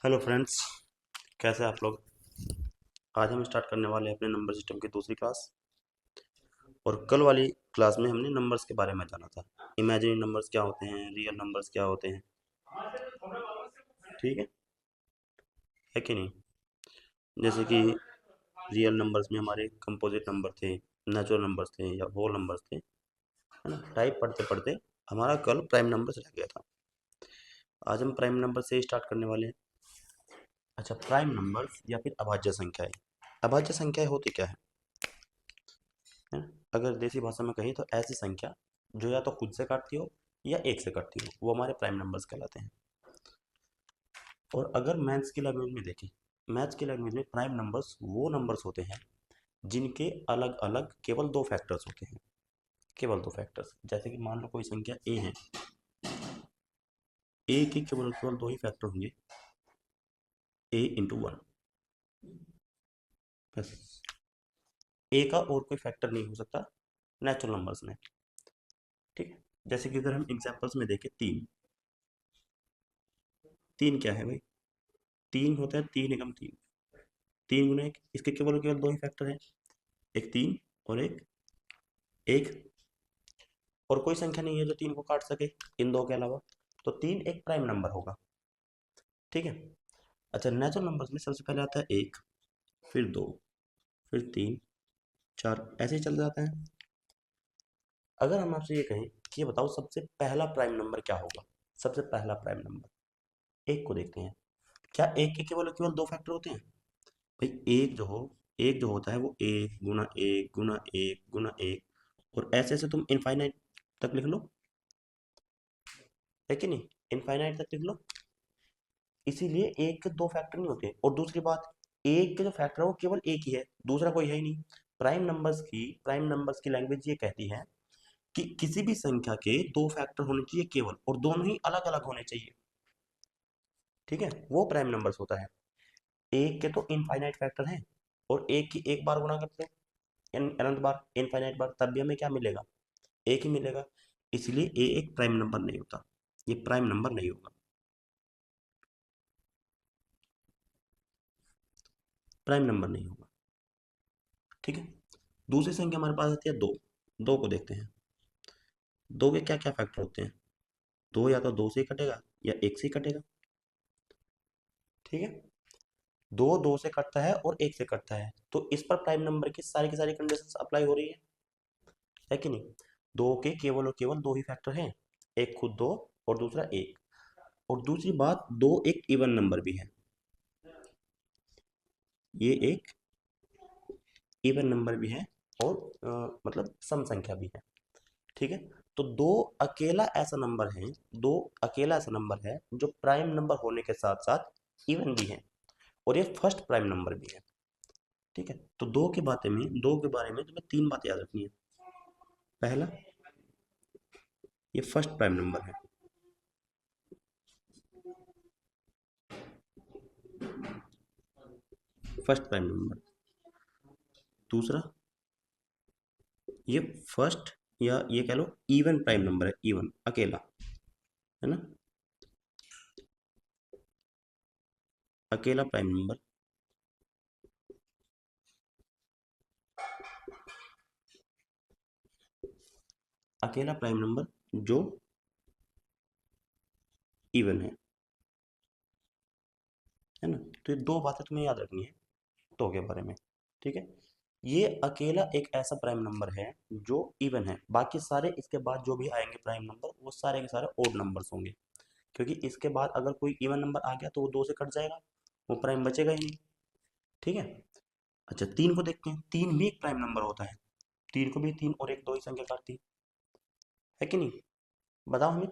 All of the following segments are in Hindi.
हेलो फ्रेंड्स, कैसे हैं आप लोग। आज हम स्टार्ट करने वाले हैं अपने नंबर सिस्टम की दूसरी क्लास। और कल वाली क्लास में हमने नंबर्स के बारे में जाना था। इमेजिनरी नंबर्स क्या होते हैं, रियल नंबर्स क्या होते हैं, ठीक है कि नहीं। जैसे कि रियल नंबर्स में हमारे कंपोजिट नंबर थे, नेचुरल नंबर्स थे या होल नंबर्स थे, है ना। टाइप पढ़ते पढ़ते हमारा कल प्राइम नंबर्स रह गया था। आज हम प्राइम नंबर से स्टार्ट करने वाले हैं। अच्छा, प्राइम नंबर्स या फिर अभाज्य संख्याएं। अभाज्य संख्याएं होती क्या है। अगर देसी भाषा में कहें तो ऐसी संख्या जो या तो खुद से काटती हो या एक से काटती हो, वो हमारे प्राइम नंबर्स कहलाते हैं। और अगर मैथ्स की लैंग्वेज में देखें, मैथ्स की लैंग्वेज में प्राइम नंबर्स वो नंबर्स होते हैं जिनके अलग अलग केवल दो फैक्टर्स होते हैं। केवल दो फैक्टर्स, जैसे कि मान लो कोई संख्या ए है, ए के केवल केवल दो ही फैक्टर होंगे, ए इंटू वन, बस। ए का और कोई फैक्टर नहीं हो सकता नेचुरल नंबर्स में, ठीक है। जैसे कि अगर हम एग्जांपल्स में देखें, तीन, तीन क्या है भाई, तीन होता है तीन एकम तीन, तीन गुना एक, इसके केवल केवल दो ही फैक्टर हैं, एक तीन और एक एक। और कोई संख्या नहीं है जो तीन को काट सके इन दो के अलावा, तो तीन एक प्राइम नंबर होगा, ठीक है। अच्छा, नेचुरल नंबर्स में सबसे पहले आता है एक, फिर दो, फिर तीन, चार, ऐसे ही चल जाता है। अगर हम आपसे ये कहें कि ये बताओ सबसे पहला प्राइम नंबर क्या होगा, सबसे पहला प्राइम नंबर, एक को देखते हैं। क्या एक के केवल केवल दो फैक्टर होते हैं भाई। एक जो होता है वो एक गुना एक गुना एक गुना एक, और ऐसे ऐसे तुम इनफाइनाइट तक लिख लो, है कि नहीं। इनफाइनाइट तक लिख लो। इसीलिए एक के दो फैक्टर नहीं होते। और दूसरी बात, एक के जो फैक्टर है वो केवल एक ही है, दूसरा कोई है ही नहीं। प्राइम नंबर्स की लैंग्वेज ये कहती है कि किसी भी संख्या के दो फैक्टर होने चाहिए केवल, और दोनों ही अलग अलग होने चाहिए, ठीक है। वो प्राइम नंबर्स होता है। एक के तो इनफाइनाइट फैक्टर हैं, और एक की एक बार गुना करते हैं अनंत बार, इनफाइनाइट बार, तब भी हमें क्या मिलेगा, एक ही मिलेगा। इसलिए ए एक प्राइम नंबर नहीं होता, ये प्राइम नंबर नहीं होगा, प्राइम नंबर नहीं होगा, ठीक है। दूसरी संख्या हमारे पास आती है दो। दो को देखते हैं। दो के क्या क्या फैक्टर होते हैं। दो या तो दो से ही कटेगा या एक से ही कटेगा, ठीक है। दो दो से कटता है और एक से कटता है, तो इस पर प्राइम नंबर की सारी कंडीशंस अप्लाई हो रही है कि नहीं। दो के केवल और केवल दो ही फैक्टर हैं, एक खुद दो और दूसरा एक। और दूसरी बात, दो एक इवन नंबर भी है, ये एक इवन नंबर भी है, और मतलब सम संख्या भी है, ठीक है। तो दो अकेला ऐसा नंबर है जो प्राइम नंबर होने के साथ साथ इवन भी है, और ये फर्स्ट प्राइम नंबर भी है, ठीक है। तो दो के बारे में तुम्हें तीन बातें याद रखनी है। पहला, ये फर्स्ट प्राइम नंबर है, फर्स्ट प्राइम नंबर। दूसरा, ये फर्स्ट या ये कह लो इवन प्राइम नंबर है, इवन अकेला, है ना, अकेला प्राइम नंबर। अकेला प्राइम नंबर जो इवन है ना। तो ये दो बातें तुम्हें याद रखनी है दो के बारे में, ठीक है। ये अकेला एक ऐसा प्राइम नंबर है जो इवन है, बाकी सारे इसके बाद जो भी आएंगे प्राइम नंबर वो सारे के सारे ओड नंबर्स होंगे, क्योंकि इसके बाद अगर कोई इवन नंबर आ गया तो वो दो से कट जाएगा, वो प्राइम बचेगा ही नहीं, ठीक है। अच्छा, तीन को देखते हैं। तीन भी एक प्राइम नंबर होता है, तीन को भी तीन और एक दो ही संख्या काटती है कि नहीं, बताओ हमें।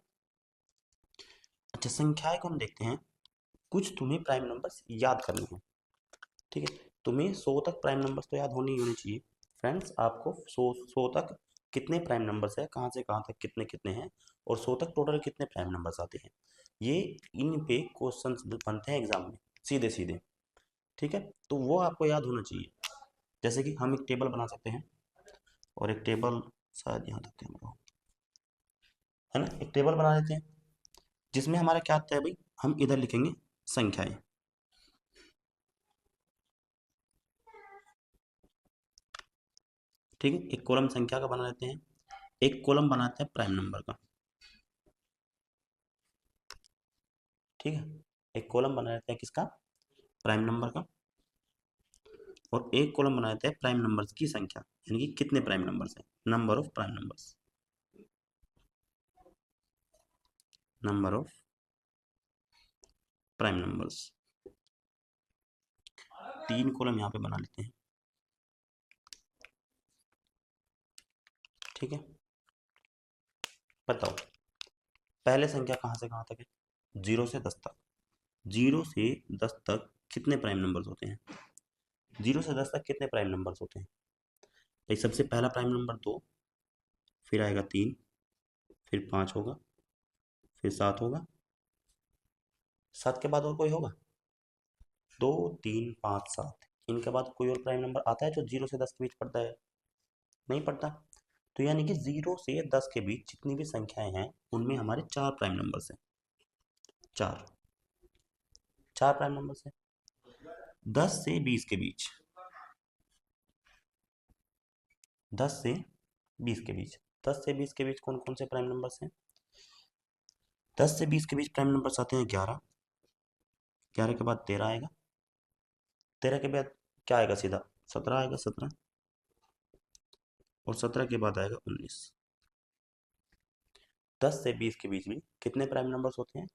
अच्छा, संख्याएं को हम देखते हैं। कुछ तुम्हें प्राइम नंबर्स याद करने हैं, ठीक है। तुम्हें 100 तक प्राइम नंबर्स तो याद होने ही होने चाहिए। फ्रेंड्स, आपको 100 तक कितने प्राइम नंबर्स है, कहाँ से कहाँ तक कितने कितने हैं, और 100 तक टोटल कितने प्राइम नंबर्स आते हैं, ये इन पे क्वेश्चंस बनते हैं एग्जाम में सीधे सीधे, ठीक है। तो वो आपको याद होना चाहिए। जैसे कि हम एक टेबल बना सकते हैं, और एक टेबल शायद यहाँ तक कैमरा हो, है ना। एक टेबल बना लेते हैं जिसमें हमारा क्या आता है भाई, हम इधर लिखेंगे संख्याएं, ठीक है, एक कॉलम संख्या का बना लेते हैं, एक कॉलम बनाते हैं प्राइम नंबर का। ठीक है, एक कॉलम बना लेते हैं किसका, प्राइम नंबर का, और एक कॉलम बना लेते हैं प्राइम नंबर्स की संख्या, यानी कि कितने प्राइम नंबर्स हैं, number of prime numbers, number of prime numbers. 3 column यहाँ पे बना लेते हैं। ठीक है, बताओ पहले संख्या कहाँ से कहाँ तक है, 0 से 10 तक। 0 से 10 तक कितने प्राइम नंबर्स होते हैं, 0 से 10 तक कितने प्राइम नंबर्स होते हैं। भाई सबसे पहला प्राइम नंबर 2, फिर आएगा 3, फिर 5 होगा, फिर 7 होगा, 7 के बाद और कोई होगा, 2 3 5 7, इनके बाद कोई और प्राइम नंबर आता है जो 0 से 10 के बीच पड़ता है, नहीं पड़ता। तो यानी कि 0 से 10 के बीच जितनी भी संख्याएं हैं उनमें हमारे 4 प्राइम नंबर्स हैं, 4, 4 प्राइम नंबर्स हैं। 10 से 20 के बीच, 10 से 20 के बीच, 10 से 20 के बीच कौन कौन से प्राइम नंबर्स हैं, 10 से 20 के बीच प्राइम नंबर्स आते हैं 11, 11 के बाद 13 आएगा, 13 के बाद क्या आएगा, सीधा 17 आएगा, 17, और 17 के बाद आएगा 19। 10 से 20 के बीच में कितने प्राइम नंबर्स होते हैं,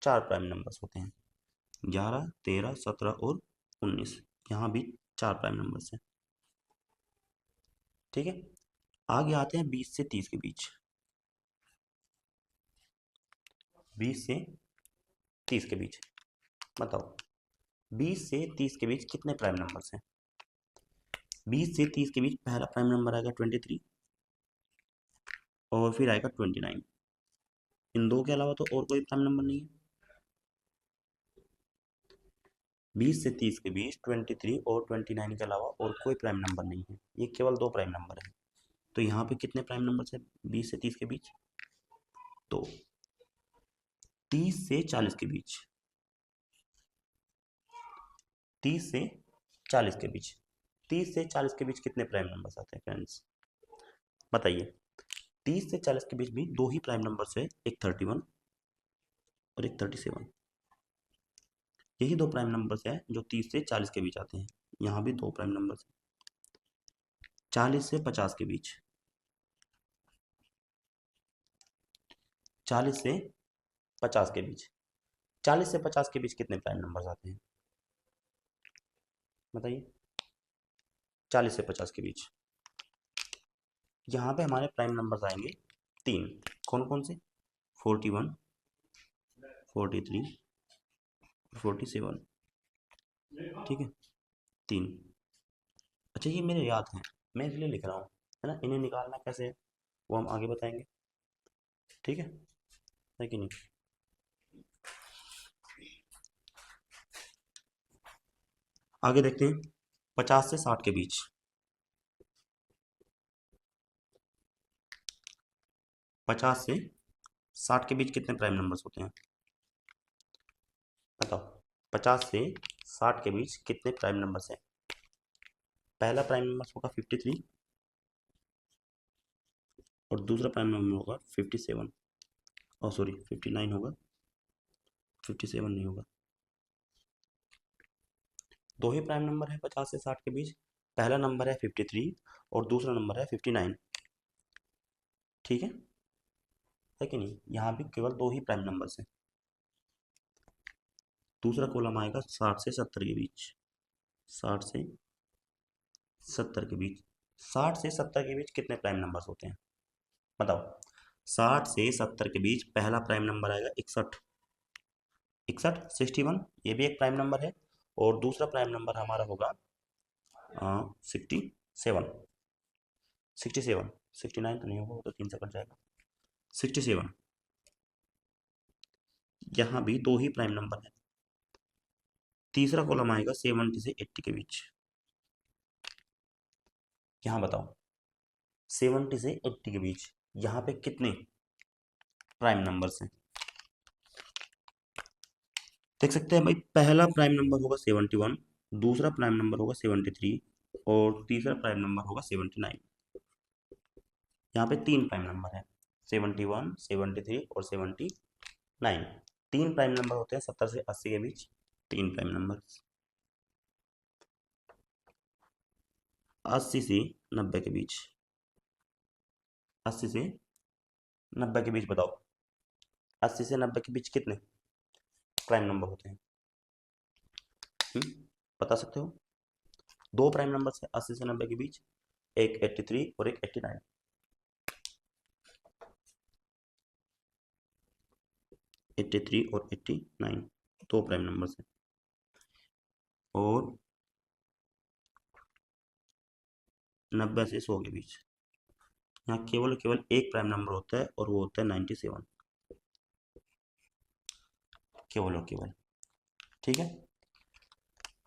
4 प्राइम नंबर्स होते हैं, 11 13 17 और 19, यहाँ भी 4 प्राइम नंबर्स हैं। ठीक है, आगे आते हैं 20 से 30 के बीच, 20 से 30 के बीच, बताओ 20 से 30 के बीच कितने प्राइम नंबर्स हैं। 20 से 30 के बीच पहला प्राइम नंबर आएगा 23, और फिर आएगा 29, इन दो के अलावा तो और कोई प्राइम नंबर नहीं है। 20 से 30 के बीच 23 और 29 के अलावा और कोई प्राइम नंबर नहीं है, ये केवल 2 प्राइम नंबर है। तो यहाँ पे कितने प्राइम नंबर्स है 20 से 30 के बीच, तो 30 से 40 के बीच, 30 से 40 के बीच, 30 से 40 के बीच कितने प्राइम नंबर्स आते हैं फ्रेंड्स, बताइए। 30 से 40 के बीच भी 2 ही प्राइम नंबर्स है, एक 31 और एक 37, यही 2 प्राइम नंबर्स हैं जो 30 से 40 के बीच आते हैं, यहाँ भी 2 प्राइम नंबर्स हैं। 40 से 50 के बीच, 40 से 50 के बीच, 40 से 50 के बीच कितने प्राइम नंबर्स आते हैं, बताइए। 40 से 50 के बीच यहाँ पे हमारे प्राइम नंबर्स आएंगे 3, कौन कौन से, 41 43 47, ठीक है 3। अच्छा ये मेरे याद हैं, मैं इसलिए लिख रहा हूँ, है ना, इन्हें निकालना कैसे है वो हम आगे बताएंगे, ठीक है कि नहीं। आगे देखते हैं 50 से 60 के बीच, 50 से 60 के बीच कितने प्राइम नंबर्स होते हैं, बताओ। 50 से 60 के बीच कितने प्राइम नंबर्स हैं, पहला प्राइम नंबर होगा 53, और दूसरा प्राइम नंबर होगा 57, और सॉरी 59 होगा, 57 नहीं होगा। 2 ही प्राइम नंबर है 50 से 60 के बीच, पहला नंबर है 53 और दूसरा नंबर है 59, ठीक है कि नहीं, यहाँ भी केवल 2 ही प्राइम नंबर्स हैं। दूसरा कॉलम आएगा 60 से 70 के बीच, 60 से 70 के बीच, 60 से 70 के बीच कितने प्राइम नंबर्स होते हैं, बताओ। 60 से 70 के बीच पहला प्राइम नंबर आएगा 61, 61 61, ये भी एक प्राइम नंबर है, और दूसरा प्राइम नंबर हमारा होगा 67, 67, 69 तो नहीं होगा, वो तो 3 से कट जाएगा, 67, यहाँ भी 2 ही प्राइम नंबर है। तीसरा कॉलम आएगा 70 से 80 के बीच, यहाँ बताओ 70 से 80 के बीच यहाँ पे कितने प्राइम नंबर्स हैं, देख सकते हैं भाई, पहला प्राइम नंबर होगा 71, दूसरा प्राइम नंबर होगा 73, और तीसरा प्राइम नंबर होगा 79, यहाँ पे 3 प्राइम नंबर है, 71, 73 और 79। 3 प्राइम नंबर होते हैं 70 से 80 के बीच, 3 प्राइम नंबर। 80 से 90 के बीच, 80 से 90 के बीच बताओ, 80 से 90 के बीच कितने प्राइम नंबर होते हैं? बता सकते हो? 2 प्राइम नंबर है 80 से 90 के बीच, एक 83 और एक 89। 83 और 89 2 प्राइम नंबर है। और 90 से 100 के बीच, यहाँ केवल केवल एक प्राइम नंबर होता है और वो होता है 97, केवल और केवल। ठीक है,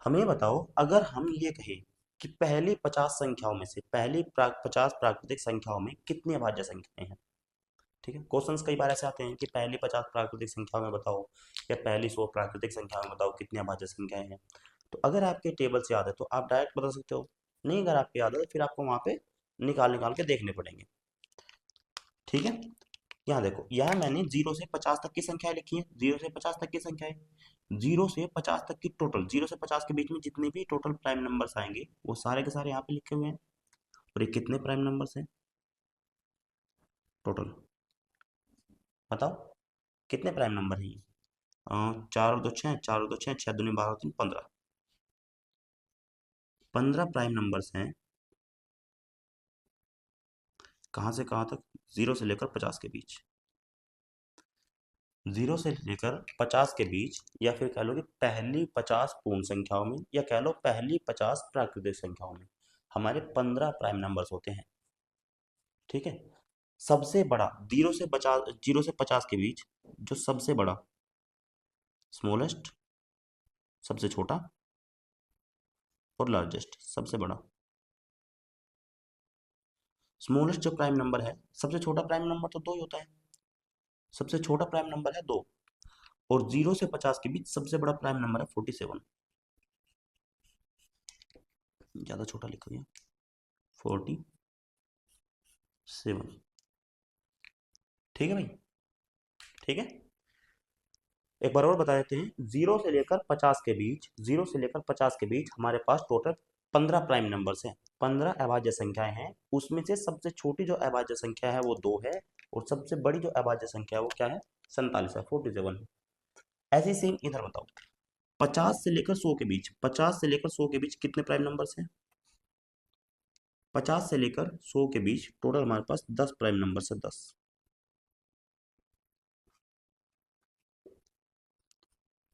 हमें बताओ अगर हम ये कहें कि पहली 50 संख्याओं में से पहली 50 प्राकृतिक संख्याओं में कितनी अभाज्य संख्याएं हैं? ठीक है, क्वेश्चंस कई बार ऐसे आते हैं कि पहली 50 प्राकृतिक संख्याओं में बताओ या पहली 100 प्राकृतिक संख्याओं में बताओ कितनी अभाज्य संख्याएं हैं। तो अगर आपके टेबल से याद है तो आप डायरेक्ट बता सकते हो, नहीं अगर आपको याद है तो फिर आपको वहां पे निकाल निकाल के देखने पड़ेंगे। ठीक है, यहाँ देखो, यहाँ मैंने 0 से 50 तक की संख्याएं लिखी हैं, 0 से 50 तक की संख्याएं। 0 से 50 तक की टोटल, 0 से 50 के बीच में जितने भी टोटल प्राइम नंबर्स आएंगे वो सारे के सारे यहाँ पे लिखे हुए हैं। और ये कितने प्राइम नंबर्स हैं टोटल? बताओ कितने प्राइम नंबर हैं ये? 4 और 2 6, 4 और 2 6, 6 दूनी 12 और 3 15। 15 प्राइम नंबर्स हैं, कहाँ से कहाँ तक? 0 से लेकर 50 के बीच। 0 से लेकर 50 के बीच, या फिर कह लो कि पहली 50 पूर्ण संख्याओं में, या कह लो पहली 50 प्राकृतिक संख्याओं में हमारे 15 प्राइम नंबर्स होते हैं। ठीक है, सबसे बड़ा 0 से 50 के बीच जो सबसे बड़ा, स्मॉलेस्ट सबसे छोटा, और लार्जेस्ट सबसे बड़ा। स्मॉलेस्ट जो प्राइम नंबर है, सबसे छोटा प्राइम नंबर तो 2 ही होता है, सबसे छोटा प्राइम नंबर है 2। और 0 से 50 के बीच सबसे बड़ा प्राइम नंबर है 47, ज़्यादा छोटा लिखो गया 47। ठीक है भाई, ठीक है, एक बार और बता देते हैं। 0 से लेकर 50 के बीच, 0 से लेकर 50 के बीच हमारे पास टोटल 15 प्राइम नंबर्स हैं, 15 अभाज्य संख्याएं हैं। उसमें से सबसे छोटी जो अभाज्य संख्या है वो 2 है, और सबसे बड़ी जो अभाज्य संख्या है वो क्या है? 47 है, 47 है। ऐसे ही सेम इधर बताओ, 50 से लेकर 100 के बीच, 50 से लेकर 100 के बीच कितने प्राइम नंबर्स हैं? 50 से लेकर 100 के बीच टोटल हमारे पास 10 प्राइम नंबर्स है, 10।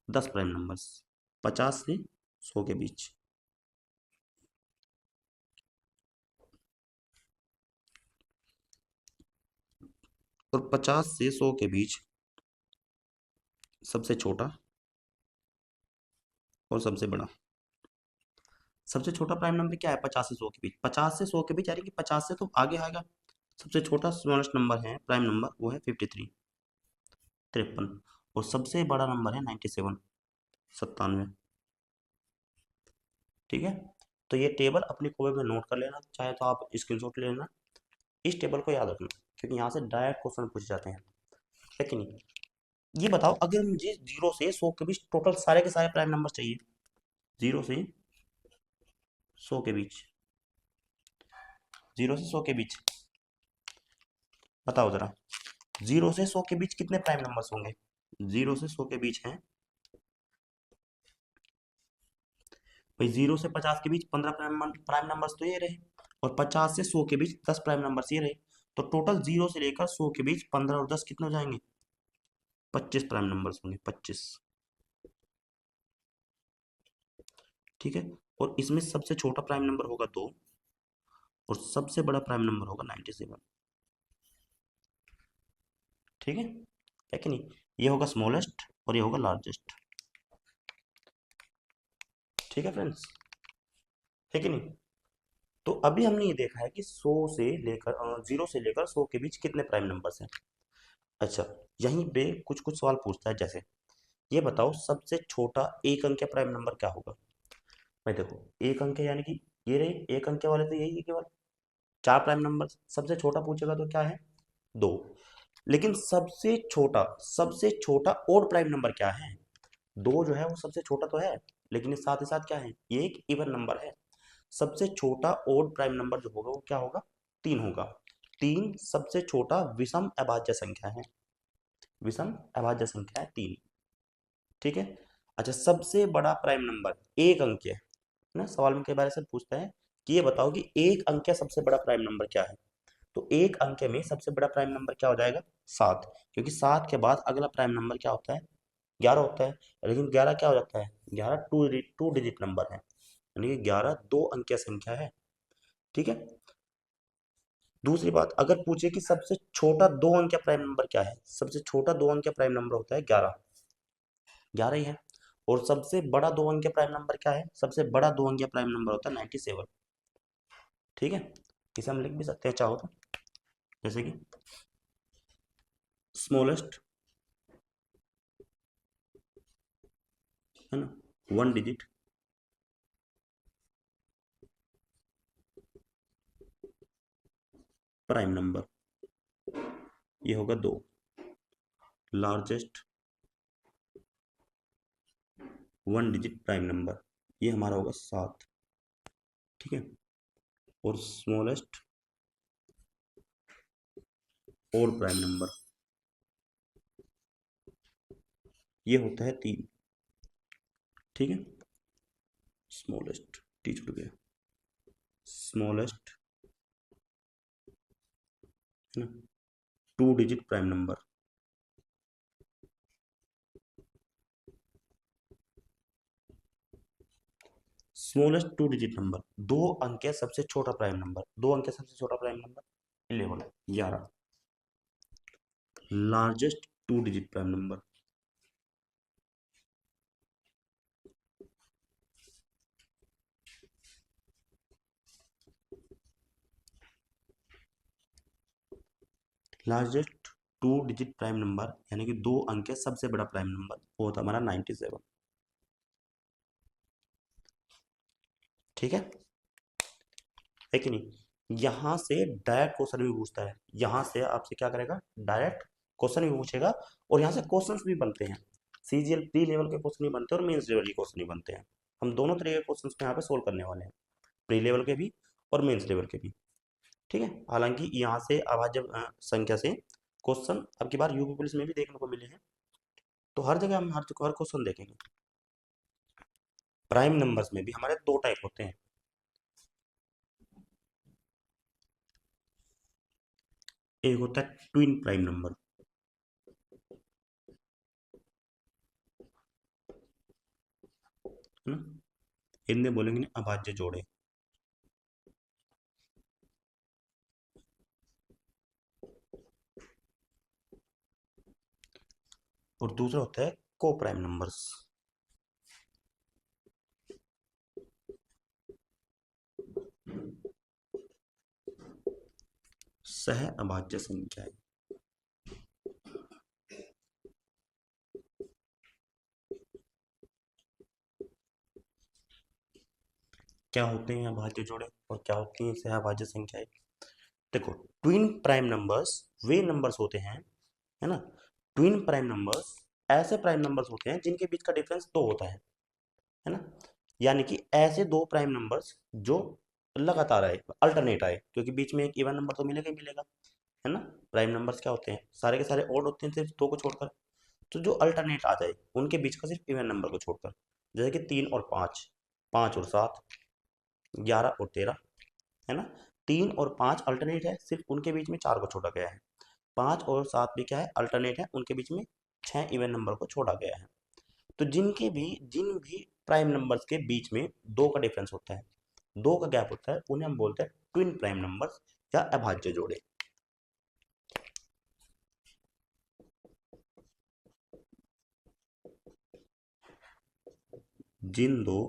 10 प्राइम नंबर्स 50 से 100 के बीच। और 50 से 100 के बीच सबसे छोटा और सबसे बड़ा। सबसे छोटा प्राइम नंबर क्या है 50 से 100 के बीच? 50 से 100 के बीच यानी कि 50 से तो आगे आएगा। सबसे छोटा स्मॉलेस्ट नंबर है प्राइम नंबर, वो है 53, 53। और सबसे बड़ा नंबर है 97, 97। ठीक है, तो ये टेबल अपनी कॉपी में नोट कर लेना, चाहे तो आप स्क्रीनशॉट ले लेना। इस टेबल को याद रखना क्योंकि यहाँ से डायरेक्ट क्वेश्चन पूछे जाते हैं, है कि नहीं? ये बताओ अगर मुझे 0 से 100 के बीच टोटल सारे के सारे प्राइम नंबर चाहिए, 0 से 100 के बीच, 0 से 100 के बीच बताओ जरा, 0 से 100 के बीच कितने प्राइम नंबर्स होंगे? 0 से 100 के बीच हैं भाई, 0 से 50 के बीच 15 प्राइम नंबर्स तो ये रहे, और 50 से 100 के बीच 10 प्राइम नंबर्स ये रहे। तो टोटल 0 से लेकर 100 के बीच 15 और 10 कितने हो जाएंगे? 25 प्राइम नंबर्स होंगे, 25। ठीक है, और इसमें सबसे छोटा प्राइम नंबर होगा 2, और सबसे बड़ा प्राइम नंबर होगा 97। ठीक है कि नहीं? ये होगा स्मॉलेस्ट और ये होगा लार्जेस्ट। ठीक है फ्रेंड्स, है कि नहीं? तो अभी हमने ये देखा है कि 100 से लेकर 0 से लेकर 100 के बीच कितने प्राइम नंबर्स हैं। अच्छा, यहीं पे कुछ कुछ सवाल पूछता है, जैसे ये बताओ सबसे छोटा एक अंक प्राइम नंबर क्या होगा? भाई देखो, एक अंक यानी कि ये रही एक अंक वाले तो यही है केवल, 4 प्राइम नंबर, सबसे छोटा पूछेगा तो क्या है, 2। लेकिन सबसे छोटा ओड प्राइम नंबर क्या है, 2 जो है वो सबसे छोटा तो है, लेकिन इस साथ ही साथ क्या है, ये एक इवन नंबर है। सबसे छोटा ओड प्राइम नंबर जो होगा वो क्या होगा, 3 होगा। 3 सबसे छोटा विषम अभाज्य संख्या है, विषम अभाज्य संख्या है 3। ठीक है। अच्छा, सबसे बड़ा प्राइम नंबर एक अंक है ना, सवाल में कई बार ऐसे पूछता है कि ये बताओ कि एक अंक का सबसे बड़ा प्राइम नंबर क्या है, तो एक अंक में सबसे बड़ा प्राइम नंबर क्या हो जाएगा, 7, क्योंकि 7 के बाद अगला प्राइम नंबर क्या होता है, 11 होता है। लेकिन 11 क्या हो जाता है, 11 टू डिजिट नंबर है, यानी कि 11 दो अंकीय संख्या है। ठीक है। दूसरी बात, अगर पूछे कि सबसे छोटा दो अंकीय प्राइम नंबर क्या है, सबसे छोटा दो अंकीय प्राइम नंबर होता है 11, 11 ही है। और सबसे बड़ा दो अंकीय प्राइम नंबर क्या है, सबसे बड़ा दो अंकीय प्राइम नंबर होता है 97। ठीक है। इसे हम लिख भी सकते हैं चाहो तो, जैसे कि स्मॉलेस्ट, है ना, 1 डिजिट प्राइम नंबर, ये होगा 2। लार्जेस्ट 1 डिजिट प्राइम नंबर, ये हमारा होगा 7। ठीक है। और स्मॉलेस्ट और प्राइम नंबर, ये होता है 3। ठीक है। स्मॉलेस्ट टी छूट गया, स्मॉलेस्ट, है ना, 2 digit prime number, smallest 2 digit number, 2 अंक है सबसे छोटा प्राइम नंबर, 2 अंक है सबसे छोटा prime number 11, 11। Largest 2 digit prime number, largest 2 digit prime number यानी कि 2 अंक है सबसे बड़ा प्राइम नंबर, वो होता हमारा 97। ठीक है कि नहीं। यहां से डायरेक्ट क्वेश्चन भी पूछता है, यहां से आपसे क्या करेगा, डायरेक्ट क्वेश्चन भी पूछेगा, और यहाँ से क्वेश्चंस भी बनते हैं। सीजीएल प्री लेवल के क्वेश्चन भी बनते हैं और मेंस लेवल के क्वेश्चन भी बनते हैं। हम दोनों तरह के क्वेश्चंस यहाँ पे सोल्व करने वाले हैं, प्री लेवल के भी और मेंस लेवल के भी। ठीक है। हालांकि यहाँ से अभाज्य संख्या से क्वेश्चन अब की बार यूपी पुलिस में भी देखने को मिले हैं, तो हर जगह हम हर क्वेश्चन देखेंगे। प्राइम नंबर्स में भी हमारे 2 टाइप होते हैं, एक होता है ट्विन प्राइम नंबर, है ना, हिंदी में बोलेंगे ना अभाज्य जोड़े। और दूसरा होता है को प्राइम नंबर्स, सह अभाज्य संख्याएं। क्या होते हैं अभाज्य जोड़े और क्या होती हैं सह अभाज्य संख्याएं। देखो, ट्विन प्राइम नंबर्स वे नंबर्स होते हैं, है ना, ट्विन प्राइम नंबर्स ऐसे प्राइम नंबर्स होते हैं जिनके बीच का डिफरेंस 2 होता है ना, यानी कि ऐसे 2 प्राइम नंबर्स जो लगातार आए, अल्टरनेट आए, क्योंकि बीच में एक इवन नंबर तो मिलेगा ही मिलेगा, है ना। प्राइम नंबर्स क्या होते हैं, सारे के सारे ऑड होते हैं सिर्फ 2 को छोड़कर, तो जो अल्टरनेट आ जाए उनके बीच का सिर्फ इवन नंबर को छोड़कर, जैसे कि 3 और 5, 5 और 7, 11 और 13, है ना। 3 और 5 अल्टरनेट है, सिर्फ उनके बीच में 4 को छोड़ा गया है। 5 और 7 भी क्या है, अल्टरनेट है, उनके बीच में 6 इवन नंबर को छोड़ा गया है। तो जिन भी प्राइम नंबर्स के बीच में 2 का डिफरेंस होता है, 2 का गैप होता है, उन्हें हम बोलते हैं ट्विन प्राइम नंबर्स या अभाज्य जोड़े। जिन 2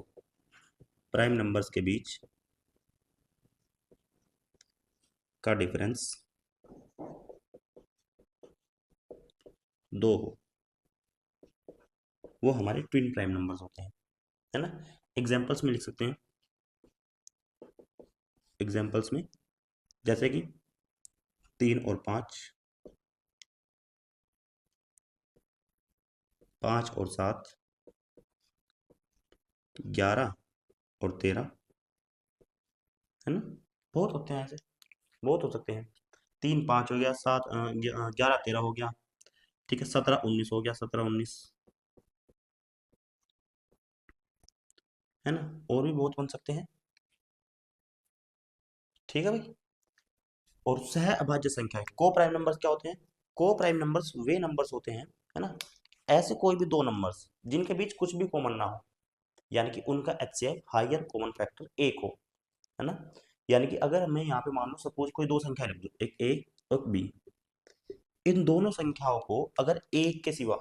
प्राइम नंबर्स के बीच का डिफरेंस 2 हो, वो हमारे ट्विन प्राइम नंबर्स होते हैं, है ना। एग्जाम्पल्स में लिख सकते हैं, एग्जाम्पल्स में जैसे कि 3 और 5, 5 और 7, 11 और 13, है ना। बहुत होते हैं ऐसे, बहुत हो सकते हैं। 3 5 हो गया, 7 11 13 हो गया, ठीक है। 17 19 हो गया, 17 19, है ना। और भी बहुत बन सकते हैं, ठीक है भाई। और सह अभाज्य संख्या है, को प्राइम नंबर्स क्या होते हैं? को प्राइम नंबर्स वे नंबर्स होते हैं, है ना, ऐसे कोई भी दो नंबर्स जिनके बीच कुछ भी कॉमन ना हो, यानी कि उनका एचसीएफ हायर कॉमन फैक्टर एक हो, है ना। यानी कि अगर मैं यहाँ पे मान लो सपोज कोई दो संख्या लिख दूँ, एक ए और बी, इन दोनों संख्याओं को अगर एक के सिवा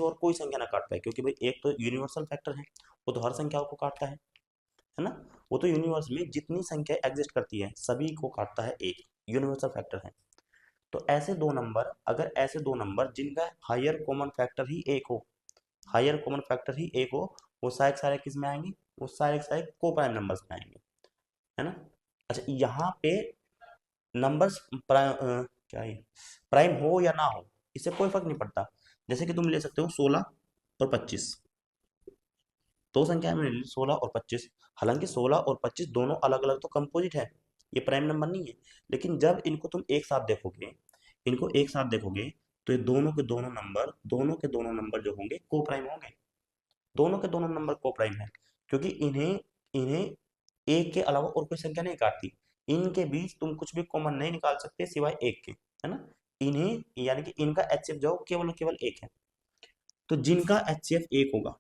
और कोई संख्या ना काट पाए, क्योंकि भाई एक तो यूनिवर्सल फैक्टर है, वो तो हर संख्याओं को काटता है ना। वो तो यूनिवर्स में जितनी संख्या एग्जिस्ट करती है सभी को काटता है एक, यूनिवर्सल फैक्टर है। तो ऐसे दो नंबर जिनका हायर कॉमन फैक्टर ही एक हो, हायर कॉमन फैक्टर ही एक हो, वो सारे के सारे किस में आएंगे? वो सारे के सारे को प्राइम नंबर्स में आएंगे, है ना। अच्छा, यहाँ पे नंबर्स क्या है, प्राइम हो या ना हो, इससे कोई फर्क नहीं पड़ता। जैसे कि तुम ले सकते हो 16 और 25, दो संख्या में ले ली 16 और 25। हालांकि 16 और 25 दोनों अलग अलग तो कंपोजिट है, ये प्राइम नंबर नहीं है। लेकिन जब इनको तुम एक साथ देखोगे, इनको एक साथ देखोगे, तो ये दोनों के दोनों नंबर जो होंगे को प्राइम होंगे, दोनों के दोनों नंबर को प्राइम है, क्योंकि इन्हें इन्हें एक के अलावा और कोई संख्या नहीं काटती। इनके बीच तुम कुछ भी कॉमन नहीं निकाल सकते सिवाय एक के, है ना। इन्हें यानी कि इनका एचसीएफ जो केवल और केवल एक है। तो जिनका एचसीएफ एक होगा,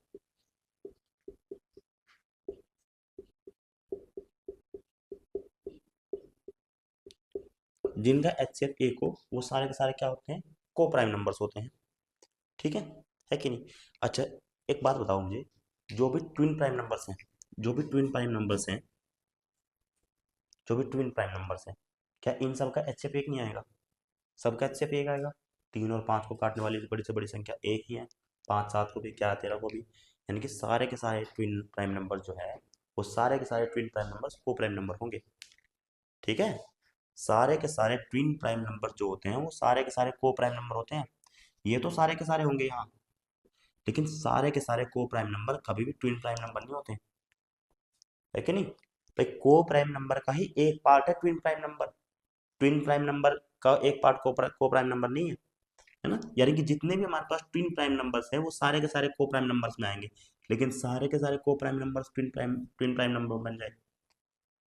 जिनका एचसीएफ एक हो, वो सारे के सारे क्या होते हैं? को प्राइम नंबर्स होते हैं, ठीक है कि नहीं। अच्छा, एक बात बताओ मुझे, जो भी ट्विन प्राइम नंबर्स हैं, जो भी ट्विन प्राइम नंबर्स हैं, जो भी ट्विन प्राइम नंबर्स हैं, क्या इन सब का एचसीएफ एक नहीं आएगा? सबका एचसीएफ एक आएगा। 3 और 5 को काटने वाली बड़ी से बड़ी संख्या एक ही है, 5 7 को भी, 11 13 को भी। यानी कि सारे के सारे ट्विन प्राइम नंबर जो है, वो सारे के सारे ट्विन प्राइम नंबर्स को प्राइम नंबर होंगे, ठीक है। सारे के सारे ट्विन प्राइम नंबर जो होते हैं वो सारे के सारे को प्राइम नंबर होते हैं। ये तो सारे के सारे होंगे यहाँ, लेकिन सारे के सारे को प्राइम नंबर कभी भी ट्विन प्राइम नंबर नहीं होते, है कि नहीं। भाई को प्राइम नंबर का ही एक पार्ट है twin prime number, twin prime number का एक पार्ट को प्राइम नंबर नहीं है ना। यानी कि जितने भी हमारे पास ट्विन प्राइम नंबर्स हैं वो सारे के सारे को प्राइम नंबर्स में आएंगे, लेकिन सारे के सारे को prime numbers twin prime number बन जाए,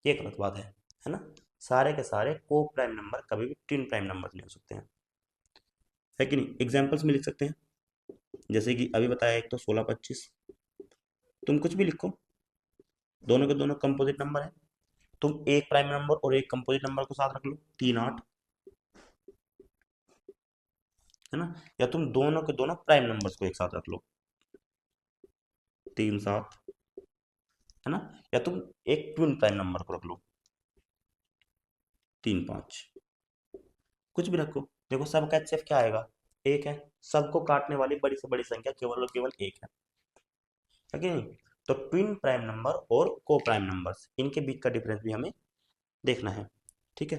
ये गलत बात है ना। सारे के सारे को प्राइम नंबर कभी भी ट्विन प्राइम नंबर नहीं हो सकते हैं, है कि नहीं। एग्जाम्पल्स में लिख सकते हैं, जैसे कि अभी बताया, एक तो 16 25, तुम कुछ भी लिखो, दोनों के दोनों कंपोजिट नंबर है। तुम एक प्राइम नंबर और एक कंपोजिट नंबर को साथ रख लो, 3 8, है ना। या तुम दोनों के दोनों प्राइम नंबर्स को एक साथ रख लो, 3 7, है ना। या तुम एक ट्विन प्राइम नंबर को रख लो, 3 5, कुछ भी रखो। देखो सबका एचसीएफ क्या आएगा? एक है। सबको काटने वाली बड़ी से बड़ी संख्या केवल और केवल एक है कि नहीं। तो ट्विन प्राइम नंबर और को प्राइम नंबर्स, इनके बीच का डिफरेंस भी हमें देखना है, ठीक है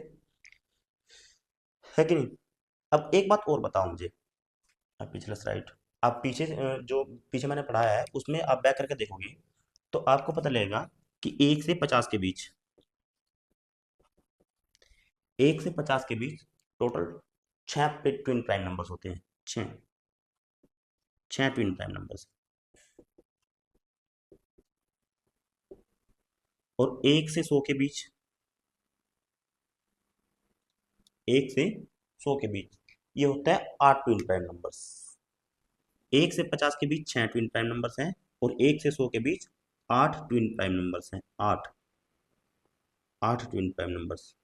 कि नहीं। अब एक बात और बताओ मुझे, अब पिछला स्लाइड, आप पीछे जो पीछे मैंने पढ़ाया है उसमें आप बैक करके देखोगे, तो आपको पता लगेगा कि 1 से 50 के बीच, 1 से 50 के बीच टोटल 6 ट्विन प्राइम नंबर्स होते हैं, 6 ट्विन प्राइम नंबर्स। और 1 से 100 के बीच, 1 से 100 के बीच ये होता है 8 ट्विन प्राइम नंबर्स। 1 से 50 के बीच 6 ट्विन प्राइम नंबर्स हैं, और 1 से 100 के बीच 8 ट्विन प्राइम नंबर्स हैं, 8 ट्विन प्राइम नंबर्स।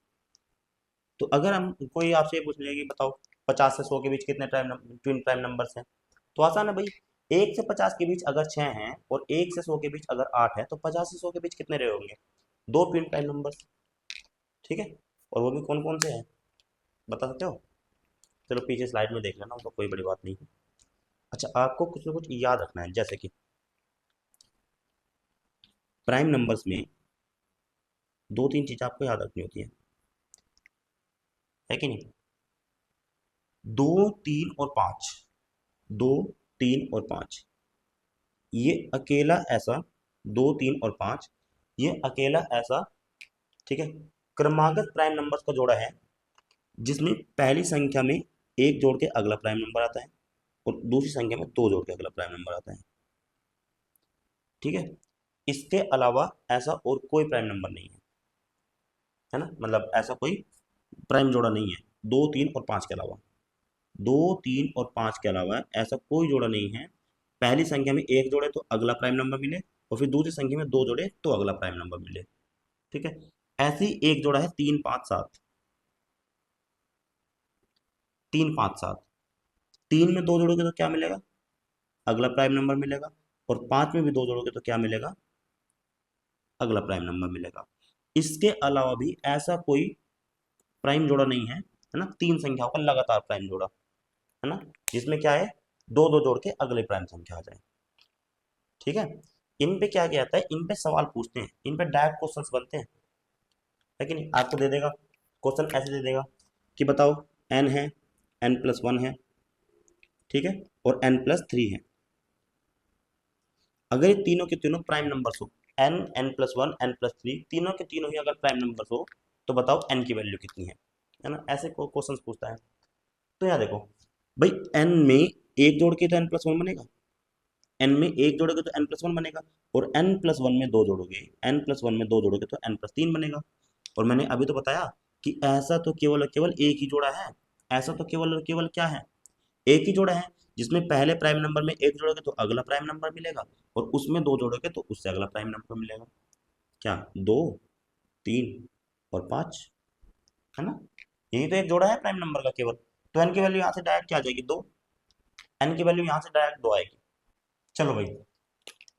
तो अगर हम कोई आपसे ये पूछ ले कि बताओ 50 से 100 के बीच कितने ट्विन प्राइम नंबर्स हैं, तो आसान है भाई। 1 से 50 के बीच अगर 6 हैं और 1 से 100 के बीच अगर 8 है, तो 50 से 100 के बीच कितने रहे होंगे? दो ट्विन प्राइम नंबर्स, ठीक है। और वो भी कौन कौन से हैं, बता सकते हो? चलो पीछे स्लाइड में देख लेना, वो तो कोई बड़ी बात नहीं है। अच्छा, आपको कुछ ना कुछ याद रखना है, जैसे कि प्राइम नंबर्स में दो तीन चीज़ आपको याद रखनी होती है। है कि नहीं? 2, 3 और 5, 2, 3 और 5, ये अकेला ऐसा 2, 3 और 5, ये अकेला ऐसा, ठीक है, क्रमागत प्राइम नंबर्स का जोड़ा है जिसमें पहली संख्या में एक जोड़ के अगला प्राइम नंबर आता है और दूसरी संख्या में दो जोड़ के अगला प्राइम नंबर आता है। ठीक है, इसके अलावा ऐसा और कोई प्राइम नंबर नहीं है ना, मतलब ऐसा कोई प्राइम जोड़ा नहीं है 2, 3 और 5 के अलावा। 2, 3 और 5 के अलावा ऐसा कोई जोड़ा नहीं है पहली संख्या में एक जोड़े तो अगला प्राइम नंबर मिले और फिर दूसरी संख्या में दो जोड़े तो अगला प्राइम नंबर मिले। ठीक है, ऐसे ही एक जोड़ा है 3, 5, 7, 3, 5, 7, 3 में दो जोड़ोगे तो क्या मिलेगा? अगला प्राइम नंबर मिलेगा, और 5 में भी दो जोड़ोगे तो क्या मिलेगा? अगला प्राइम नंबर मिलेगा। इसके अलावा भी ऐसा कोई प्राइम जोड़ा नहीं है ना, तीन संख्याओं का लगातार प्राइम जोड़ा, है ना, जिसमें क्या है, दो दो जोड़ के अगले प्राइम संख्या आ जाए। ठीक है, इन पे क्या किया जाता है, इन पे सवाल पूछते हैं, इन पे डायरेक्ट क्वेश्चंस बनते हैं, है कि नहीं? आपको दे देगा क्वेश्चन, ऐसे दे देगा कि बताओ n है, n+1 है, ठीक है, और n+3 है। अगर ये तीनों के तीनों प्राइम नंबर्स हो, n, n+1, n+3, तीनों के तीनों ही अगर प्राइम नंबर्स हो तो बताओ n की वैल्यू कितनी है ना, ऐसे को क्वेश्चन पूछता है। तो यहाँ देखो भाई, n में एक जोड़ के तो n+1 बनेगा, n में एक जोड़ोगे तो n+1 बनेगा, और n+1 में दो जोड़ोगे, n+1 में दो जोड़ोगे तो n+3 बनेगा। और मैंने अभी तो बताया कि ऐसा तो केवल और केवल एक ही जोड़ा है, ऐसा तो केवल और केवल क्या है, एक ही जोड़ा है, जिसमें पहले प्राइम नंबर में एक जोड़ोगे तो अगला प्राइम नंबर मिलेगा, और उसमें दो जोड़ोगे तो उससे अगला प्राइम नंबर मिलेगा। क्या? 2, 3 और 5, है ना, यही तो एक जोड़ा है प्राइम नंबर का केवल। तो एन की वैल्यू यहाँ से डायरेक्ट क्या आ जाएगी? 2। एन की वैल्यू यहाँ से डायरेक्ट 2 आएगी। चलो भाई,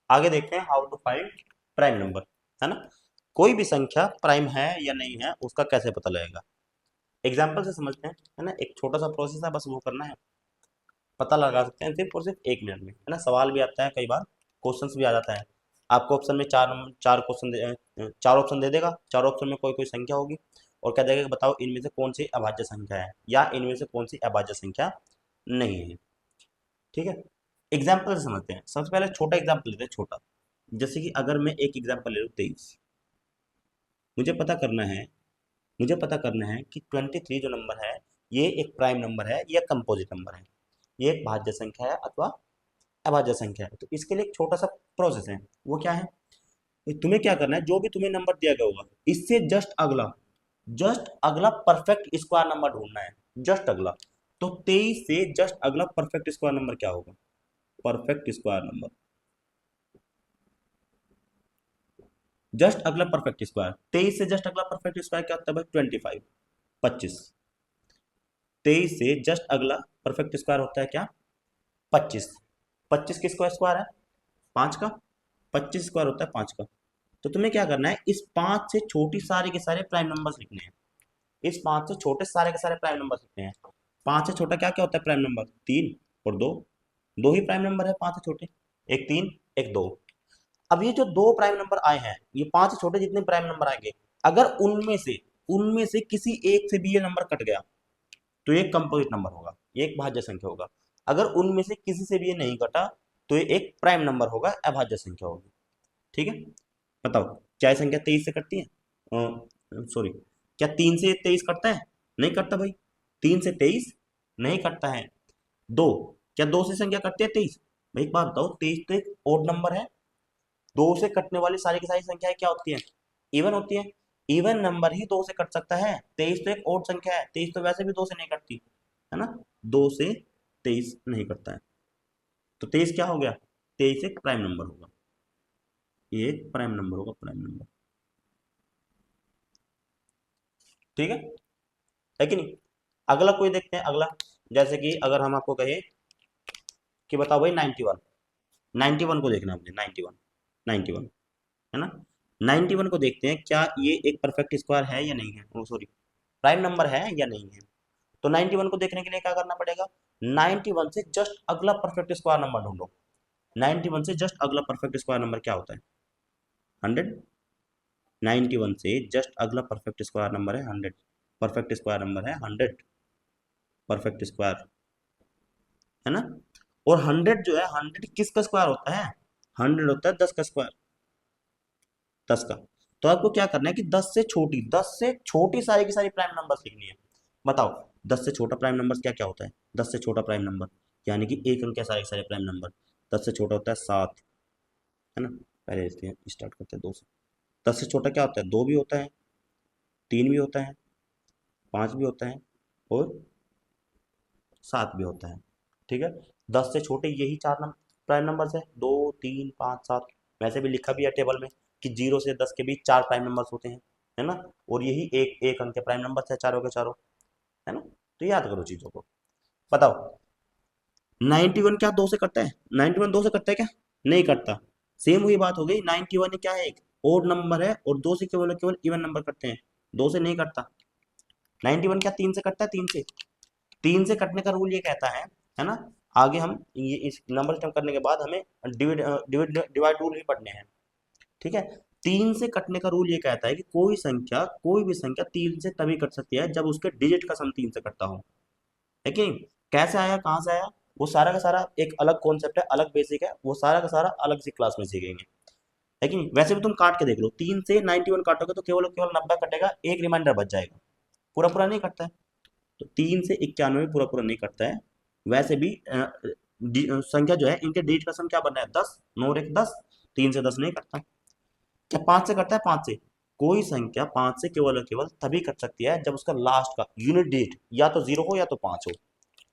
आगे देखते हैं how to find prime number, है ना, कोई भी संख्या प्राइम है या नहीं है उसका कैसे पता लगेगा। एग्जाम्पल से समझते हैं, है ना, एक छोटा सा प्रोसेस है, बस वो करना है, पता लगा सकते हैं सिर्फ और सिर्फ 1 मिनट में, है ना। सवाल भी आता है कई बार, क्वेश्चंस भी आ जाता है। आपको ऑप्शन में चार क्वेश्चन चार ऑप्शन दे देगा, चार ऑप्शन में कोई कोई संख्या होगी, और कह देगा कि बताओ इनमें से कौन सी अभाज्य संख्या है या इनमें से कौन सी अभाज्य संख्या नहीं है। ठीक है, एग्जाम्पल से समझते हैं। सबसे पहले छोटा एग्जाम्पल लेते हैं, छोटा, जैसे कि अगर मैं एक एग्जाम्पल ले लूँ 23, मुझे पता करना है, मुझे पता करना है कि 23 जो नंबर है ये एक प्राइम नंबर है या कंपोजिट नंबर है, ये एक भाज्य संख्या है अथवा अभाज्य संख्या है। तो इसके लिए एक छोटा सा प्रोसेस है, वो क्या है, कि तुम्हें क्या करना है, जो भी तुम्हें नंबर दिया गया होगा इससे जस्ट अगला परफेक्ट स्क्वायर नंबर ढूंढना है, जस्ट अगला। तो 23 से जस्ट अगला परफेक्ट स्क्वायर नंबर क्या होगा? परफेक्ट स्क्वायर नंबर, जस्ट अगला परफेक्ट स्क्वायर, 23 से जस्ट अगला परफेक्ट स्क्वायर क्या होता है भाई? 25, 25। 23 से जस्ट अगला परफेक्ट स्क्वायर होता है क्या? 25। 25 किसका स्क्वायर है? 5 का। 25 स्क्वायर होता है 5 का। तो तुम्हें क्या करना है, इस 5 से छोटी सारे के सारे प्राइम नंबर्स लिखने हैं, इस 5 से छोटे सारे के सारे प्राइम नंबर्स लिखने हैं। 5 से छोटा क्या क्या होता है प्राइम नंबर? 3 और 2, दो ही प्राइम नंबर है 5 से छोटे, एक 3 एक 2। अब ये जो दो प्राइम नंबर आए हैं, ये 5 से छोटे जितने प्राइम नंबर आएंगे, अगर उनमें से किसी एक से भी ये नंबर कट गया तो ये कंपोजिट नंबर होगा, ये एक भाज्य संख्या होगा। अगर उनमें से किसी से भी ये नहीं कटा तो ये एक प्राइम नंबर होगा, अभाज्य संख्या होगी। ठीक है, बताओ क्या ये संख्या 23 से कटती है? सॉरी, क्या 3 से 23 कटता है? नहीं कटता भाई, 3 से 23 नहीं कटता है। दो, क्या 2 से संख्या कटती है 23? भाई एक बात बताओ, 23 तो एक ओड नंबर है, 2 से कटने वाली सारी की सारी संख्याएं क्या होती है? इवन होती है। इवन नंबर ही 2 से कट सकता है, 23 तो एक ओड संख्या है, 23 तो वैसे भी 2 से नहीं कटती, है ना, 2 से 23 नहीं कटता है। तो 23 क्या हो गया? 23 एक प्राइम नंबर होगा, ये एक प्राइम नंबर होगा, प्राइम नंबर। ठीक है कि नहीं? अगला कोई देखते हैं, अगला, जैसे कि अगर हम आपको कहें कि बताओ भाई 91, 91 को देखना है मुझे, 91, 91, है ना, 91 को देखते हैं क्या ये एक परफेक्ट स्क्वायर है या नहीं है, ओ सॉरी, प्राइम नंबर है या नहीं है। तो 91 को देखने के लिए क्या करना पड़ेगा? 91 से जस्ट अगला परफेक्ट स्क्वायर नंबर ढूंढो। 91 से जस्ट अगला परफेक्ट स्क्वायर नंबर क्या होता है? 100। 91 से जस्ट अगला परफेक्ट स्क्वायर नंबर है 100। परफेक्ट स्क्वायर नंबर है 100, परफेक्ट स्क्वायर, है ना। और 100 जो है, 100 किसका स्क्वायर होता है? 100 होता है 10 का स्क्वायर, 10 का। तो आपको क्या करना है कि 10 से छोटी सारी की सारी प्राइम नंबर लिखनी है। बताओ 10 से छोटा प्राइम नंबर क्या क्या होता है? 10 से छोटा प्राइम नंबर यानी कि एक अंक के सारे के सारे प्राइम नंबर। 10 से छोटा होता है 7, है ना। पहले इसलिए स्टार्ट करते हैं 2 से। 10 से छोटा क्या होता है? 2 भी होता है, 3 भी होता है, 5 भी होता है और 7 भी होता है। ठीक है, 10 से छोटे यही चार प्राइम नंबर्स है, 2, 3, 5, 7। वैसे भी लिखा भी है टेबल में कि 0 से 10 के बीच 4 प्राइम नंबर्स होते हैं, है ना। और यही एक एक अंक के प्राइम नंबर्स है चारों के चारों, है ना। तो याद करो चीजों को। बताओ 91 क्या 2 से कटता है? 91 2 से कटता है क्या? नहीं कटता। सेम वही बात हो गई, 91 क्या है? एक ओड नंबर है और 2 से केवल केवल इवन नंबर कटते हैं, 2 से नहीं कटता। 91 क्या 3 से कटता है? 3 से कटने का रूल ये कहता है ना। आगे हम ये इस नंबर सिस्टम करने के बाद हमें डिविड डिवाइड रूल ही पढ़ने हैं। ठीक है, 3 से कटने का रूल ये कहता है कि कोई भी संख्या 3 से तभी कट सकती है जब उसके डिजिट का सम 3 से कटता हो, है कि नहीं। कैसे आया, कहाँ से आया, वो सारा का सारा एक अलग कॉन्सेप्ट है, अलग बेसिक है, वो सारा का सारा अलग सी क्लास में सीखेंगे, है कि नहीं। वैसे भी तुम काट के देख लो, 3 से 91 काटोगे तो केवल केवल 90 कटेगा, एक रिमाइंडर बच जाएगा, पूरा पूरा नहीं कटता है। तो 3 से 91 पूरा पूरा नहीं कटता है। वैसे भी संख्या जो है इनके डिजिट का सम क्या बन रहा है? 10, 9 और 1 10, 3 से 10 नहीं कटता। क्या 5 से कटता है? 5 से कोई संख्या 5 से केवल और केवल तभी कट सकती है जब उसका लास्ट का यूनिट डिजिट या तो 0 हो या तो 5 हो,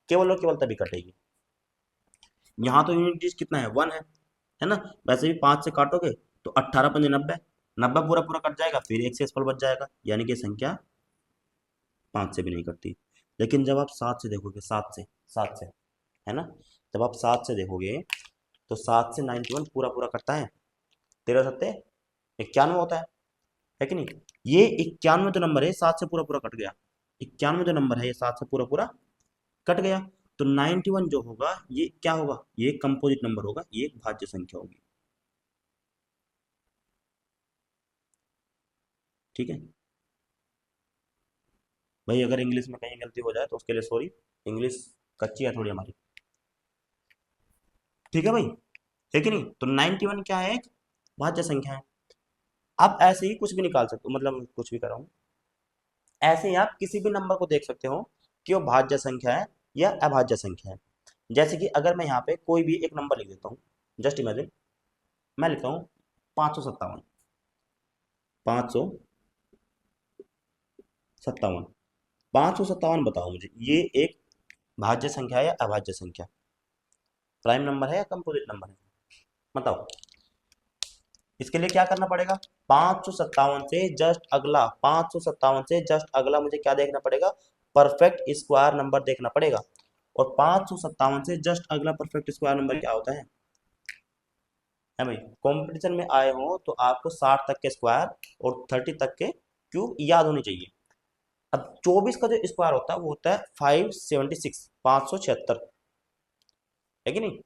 केवल और केवल तभी कटेगी। यहाँ तो यूनिट डिजिट कितना है? 1 है ना। वैसे भी 5 से काटोगे तो 18 पंजे 90, 90 पूरा पूरा कट जाएगा, फिर एक शेषफल बच जाएगा, यानी कि संख्या 5 से भी नहीं कटती। लेकिन जब आप 7 से देखोगे, 7 से, है ना, जब आप 7 से देखोगे तो 7 से 91 पूरा पूरा कटता है, 13 सत्ते 91 होता है कि नहीं। ये 91 जो नंबर है 7 से पूरा पूरा कट गया, 91 जो नंबर है ये 7 से पूरा पूरा कट गया। तो 91 जो होगा ये क्या होगा? ये कंपोजिट नंबर होगा, ये एक भाज्य संख्या होगी। ठीक है भाई, अगर इंग्लिश में कहीं गलती हो जाए तो उसके लिए सॉरी, इंग्लिश कच्ची है थोड़ी हमारी। ठीक है भाई, है कि नहीं। तो 91 क्या है? एक भाज्य संख्या है। आप ऐसे ही कुछ भी निकाल सकते हो, मतलब कुछ भी कर रहा हूँ, ऐसे ही आप किसी भी नंबर को देख सकते हो कि वो भाज्य संख्या है या अभाज्य संख्या है। जैसे कि अगर मैं यहाँ पे कोई भी एक नंबर लिख देता हूँ, जस्ट इमेजिन, मैं लिखता हूँ 557, 557, 557, बताओ मुझे ये एक भाज्य संख्या है या अभाज्य संख्या? प्राइम नंबर है या कंपोजिट नंबर है? बताओ। इसके लिए क्या करना पड़ेगा? 557 से जस्ट अगला, 557 से जस्ट अगला मुझे क्या देखना पड़ेगा? परफेक्ट स्क्वायर नंबर देखना पड़ेगा। और 557 से जस्ट अगला परफेक्ट स्क्वायर नंबर क्या होता है भाई? कंपटीशन में आए हो तो आपको 60 तक के स्क्वायर और 30 तक के क्यूब याद होनी चाहिए। अब 24 का जो स्क्वायर होता है वो होता है 576, 576, है कि नहीं।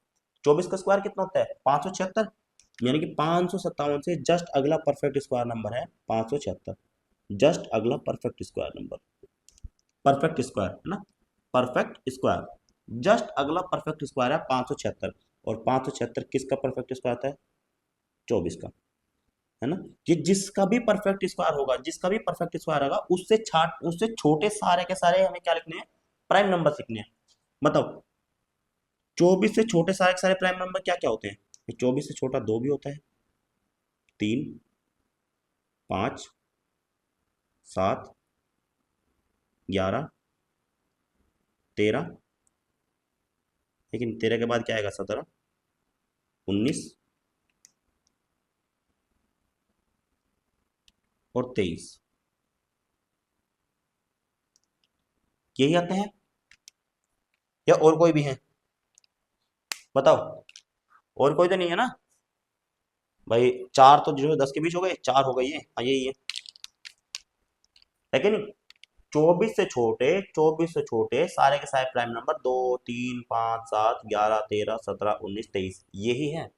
24 का स्क्वायर कितना होता है? 576, यानी कि 557 से जस्ट अगला परफेक्ट स्क्वायर नंबर है 576, जस्ट अगला perfect square number, perfect square है ना, परफेक्ट स्क्वायर, जस्ट अगला परफेक्ट स्क्वायर है 576। और 576 किसका परफेक्ट स्क्वायर आता है? 24 का, है ना। ये जिसका भी परफेक्ट स्क्वायर होगा, जिसका भी परफेक्ट स्क्वायर होगा उससे छोटे सारे के सारे हमें क्या लिखने हैं? प्राइम नंबर लिखने हैं। बताओ 24 से छोटे सारे के सारे प्राइम नंबर क्या क्या होते हैं? 24 से छोटा 2 भी होता है, 3, 5, 7, 11, 13, लेकिन 13 के बाद क्या आएगा? 17, 19 और 23, यही आते हैं या और कोई भी है? बताओ, और कोई तो नहीं है ना भाई। चार तो जो 10 के बीच हो गए, चार हो गई है, हाँ यही है कि नहीं। 24 से छोटे सारे के सारे प्राइम नंबर 2, 3, 5, 7, 11, 13, 17, 19, 23 यही है।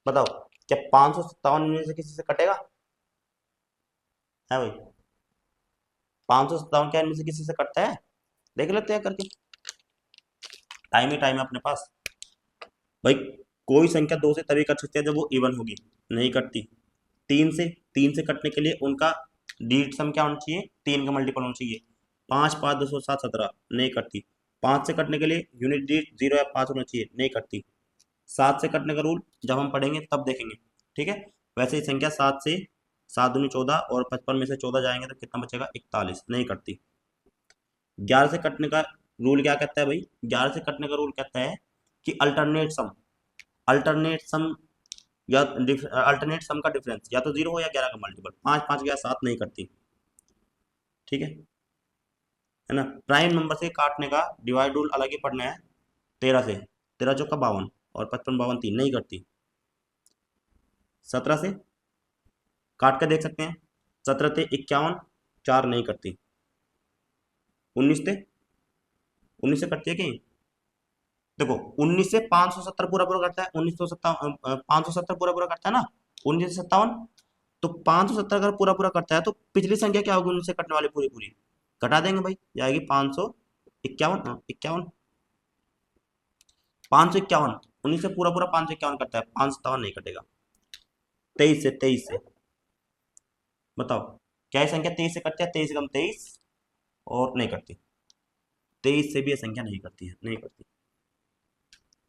बताओ क्या 557 में से किसी से कटेगा? है भाई? 557 क्या इनमें से किसी से कटता है? देख लेते हैं करके, टाइम ही टाइम है अपने पास। भाई कोई संख्या दो से तभी कट सकती है जब वो इवन होगी, नहीं कटती। तीन से कटने के लिए उनका डिजिट सम क्या होना चाहिए? 3 का मल्टीपल होना चाहिए। 5 5 10 7 17, नहीं कटती। 5 से कटने के लिए यूनिट डिजिट 0 या 5 होना चाहिए, नहीं कटती। 7 से कटने का रूल जब हम पढ़ेंगे तब देखेंगे, ठीक है। वैसे ही संख्या 7 से 7 दूनी 14 और 55 में से 14 जाएंगे तो कितना बचेगा? 41, नहीं कटती। 11 से कटने का रूल क्या कहता है भाई? 11 से कटने का रूल कहता है कि अल्टरनेट सम या अल्टरनेट सम का डिफरेंस या तो 0 हो या 11 का मल्टीपल। 5 5 गया 7, नहीं करती, ठीक है ना। प्राइम नंबर से काटने का डिवाइड रूल अलग ही पढ़ना है। 13 से, 13 चौका 52 और 55 52 3, नहीं करती। 17 से काट कर देख सकते हैं, 17 से 51 4, नहीं करती। 19 से करती है कहीं? देखो 19 से 570 पूरा पूरा करता है, 1970 570 पूरा पूरा करता है ना, 19 से 57। तो 570 अगर पूरा पूरा करता है तो पिछली संख्या क्या होगी 19 से कटने वाली पूरी पूरी? घटा देंगे भाई, जाएगी 551, 51। 551, 19 से पूरा पूरा 551 करता है, 557 नहीं कटेगा। 23 से बताओ, क्या ये संख्या 23 से कटती है? 23 कम 23 और नहीं करती। 23 से भी ये संख्या नहीं करती है, नहीं करती।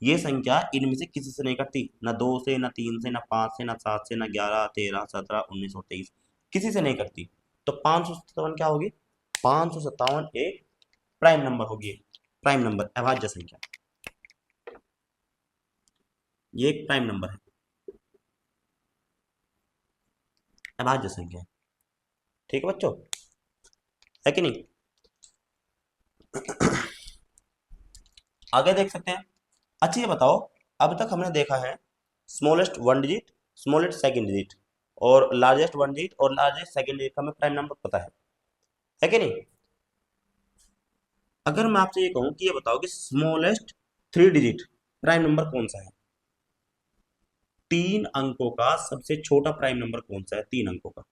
ये संख्या इनमें से किसी से नहीं कटती, ना 2 से, ना 3 से, ना 5 से, ना 7 से, ना 11 13 17 19 और 23, किसी से नहीं करती। तो 557 क्या होगी? 557 एक प्राइम नंबर होगी, प्राइम नंबर, अभाज्य संख्या। ये एक प्राइम नंबर है, अभाज्य संख्या है, ठीक है बच्चों, है कि नहीं? आगे देख सकते हैं। अच्छा ये बताओ, अब तक हमने देखा है smallest one digit, smallest second digit और लार्जेस्ट वन डिजिट और लार्जेस्ट सेकंड डिजिट का हमें प्राइम नंबर पता है कि नहीं? अगर मैं आपसे ये कहूं कि ये बताओ कि स्मॉलेस्ट 3 डिजिट प्राइम नंबर कौन सा है? 3 अंकों का सबसे छोटा प्राइम नंबर कौन सा है? 3 अंकों का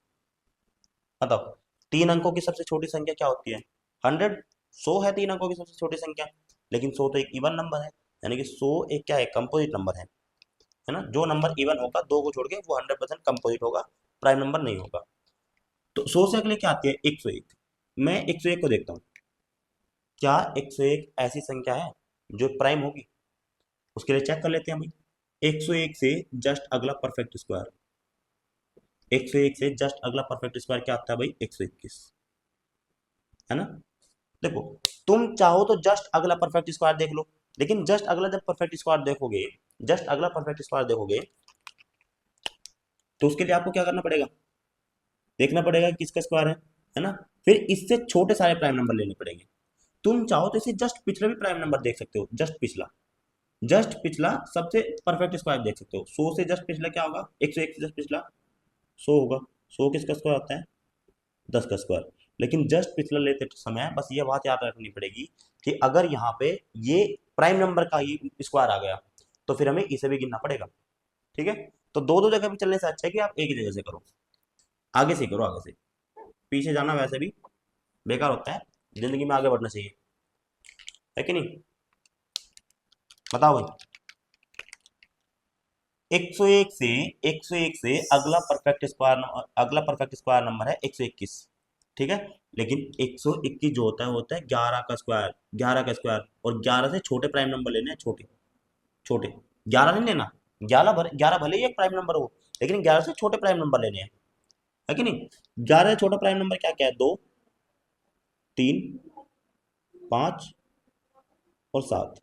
बताओ। 3 अंकों की सबसे छोटी संख्या क्या होती है? 100, 100 है 3 अंकों की सबसे छोटी संख्या। लेकिन 100 तो एक इवन नंबर है, यानी कि 100 एक क्या है? कंपोजिट नंबर है ना। जो नंबर इवन होगा, दो को छोड़ के, वो 100% कंपोजिट होगा, प्राइम नंबर नहीं होगा। तो 100 से अगले क्या आती है? 101। मैं 101 को देखता हूँ, क्या 101 ऐसी संख्या है जो प्राइम होगी? उसके लिए चेक कर लेते हैं भाई। 101 से जस्ट अगला परफेक्ट स्क्वायर, 101 से जस्ट अगला परफेक्ट स्क्वायर क्या आता है भाई? 121, है ना। देखो, तुम चाहो तो जस्ट अगला परफेक्ट स्क्वायर देख लो, लेकिन जस्ट अगला जब परफेक्ट स्क्वायर देखोगे, जस्ट अगला परफेक्ट स्क्वायर देखोगे, तो उसके लिए आपको क्या करना पड़ेगा? देखना पड़ेगा कि किसका स्क्वायर है ना। फिर इससे छोटे सारे प्राइम नंबर लेने पड़ेंगे। तुम चाहो तो इसे जस्ट पिछला भी प्राइम नंबर देख सकते हो, जस्ट पिछला सबसे परफेक्ट स्क्वायर देख सकते हो। 100 से जस्ट पिछला क्या होगा? 101 से जस्ट पिछला 100 होगा। 100 किसका स्क्वायर आता है? 10 का स्क्वायर। लेकिन जस्ट पिछला लेते समय बस ये बात याद रखनी पड़ेगी कि अगर यहाँ पे ये प्राइम नंबर का ही स्क्वायर आ गया तो फिर हमें इसे भी गिनना पड़ेगा, ठीक है। तो दो दो जगह पे चलने से अच्छा है कि आप एक ही जगह से करो, आगे से करो, आगे से। पीछे जाना वैसे भी बेकार होता है, जिंदगी में आगे बढ़ना चाहिए, है कि नहीं? बताओ भाई। 101 से 101 से अगला परफेक्ट स्क्वायर नंबर है 121, ठीक है। लेकिन 121 जो होता है वो होता है 11 का स्क्वायर, 11 का स्क्वायर। और 11 से छोटे प्राइम नंबर लेने हैं, छोटे छोटे। 11 नहीं लेना, 11 भले ही एक प्राइम नंबर हो, लेकिन 11 से छोटे प्राइम नंबर लेने हैं, है कि नहीं? 11 से छोटा प्राइम नंबर क्या क्या है? 2 3 5 और 7,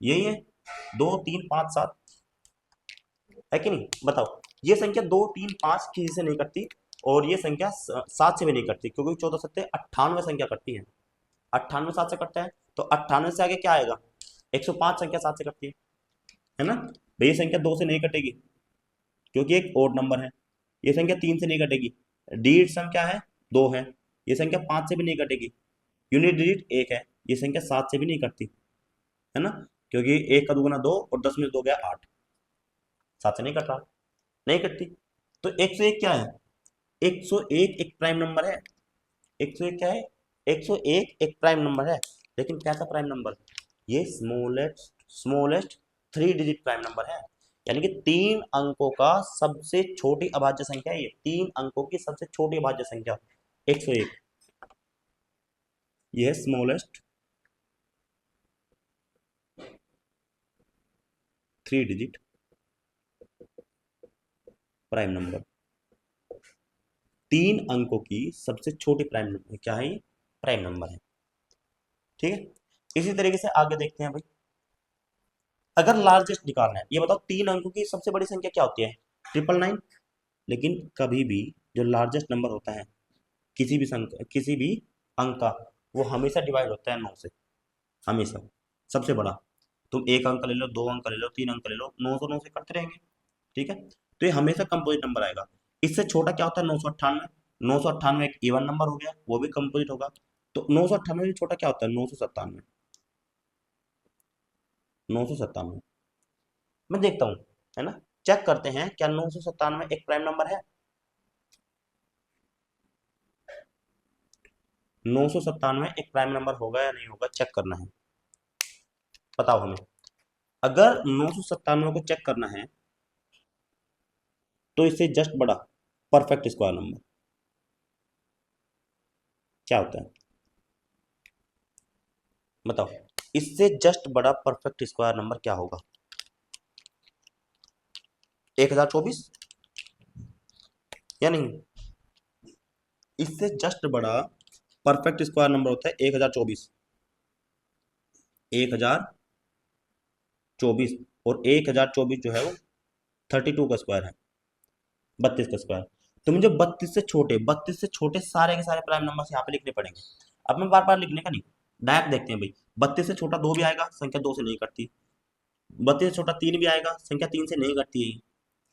यही है। 2 3 5 7, है कि नहीं? बताओ, ये संख्या 2 3 5 किसी से नहीं कटती, और ये संख्या 7 से भी नहीं कटती, क्योंकि 14 सत्ते 98 संख्या कटती है। 98 7 से कटता है, तो 98 से आगे क्या आएगा? 105 संख्या 7 से कटती है ना। भाई ये संख्या 2 से नहीं कटेगी, क्योंकि एक ओड नंबर है। ये संख्या 3 से नहीं कटेगी, डिजिट सम क्या है? 2 है। ये संख्या 5 से भी नहीं कटेगी, यूनिट डिजिट 1 है। ये संख्या 7 से भी नहीं कटती, है ना, क्योंकि 1 का दुगुना 2 और 10 में 2 गया 8, 7 से नहीं कट रहा, नहीं कटती। तो 101 क्या है? 101 एक प्राइम नंबर है, 101 क्या है? 101 एक प्राइम नंबर है, लेकिन कैसा प्राइम नंबर? ये स्मॉलेस्ट 3 डिजिट प्राइम नंबर है, यानी कि 3 अंकों का सबसे छोटी अभाज्य संख्या है ये, 3 अंकों की सबसे छोटी अभाज्य संख्या 101। ये स्मॉलेस्ट 3 डिजिट प्राइम नंबर, 3 अंकों की सबसे छोटी प्राइम नंबर क्या है? ये प्राइम नंबर है। ठीक है, इसी तरीके से आगे देखते हैं भाई। अगर लार्जेस्ट निकालना है, ये बताओ 3 अंकों की सबसे बड़ी संख्या क्या होती है? 999। लेकिन कभी भी जो लार्जेस्ट नंबर होता है किसी भी अंक का, वो हमेशा डिवाइड होता है 9 से, हमेशा। सबसे बड़ा, तुम 1 अंक ले लो, 2 अंक ले लो, 3 अंक ले लो, 9 से कटते रहेंगे। ठीक है, तो ये हमेशा कंपोजिट नंबर आएगा। इससे छोटा क्या होता है? 998। 998 एक इवन नंबर हो गया, वो भी कंपोजिट होगा। तो 998 से छोटा क्या होता है? 997। 997 मैं देखता हूँ, है ना, चेक करते हैं क्या 997 एक प्राइम नंबर है? 997 एक प्राइम नंबर होगा या नहीं होगा, चेक करना है, बताओ हमें। अगर 997 को चेक करना है, तो इससे जस्ट बड़ा परफेक्ट स्क्वायर नंबर क्या होता है, बताओ। इससे जस्ट बड़ा परफेक्ट स्क्वायर नंबर क्या होगा? 1024 या नहीं? इससे जस्ट बड़ा परफेक्ट स्क्वायर नंबर होता है 1024। 1024, और 1024 जो है वो 32 का स्क्वायर है, 32 का स्क्वायर। तो मुझे 32 से छोटे सारे के सारे प्राइम नंबर यहाँ पे लिखने पड़ेंगे। अब मैं बार बार लिखने का नहीं, डायरेक्ट देखते हैं भाई। 32 से छोटा 2 भी आएगा, संख्या 2 से नहीं कटती। 32 से छोटा 3 भी आएगा, संख्या 3 से नहीं कटती है।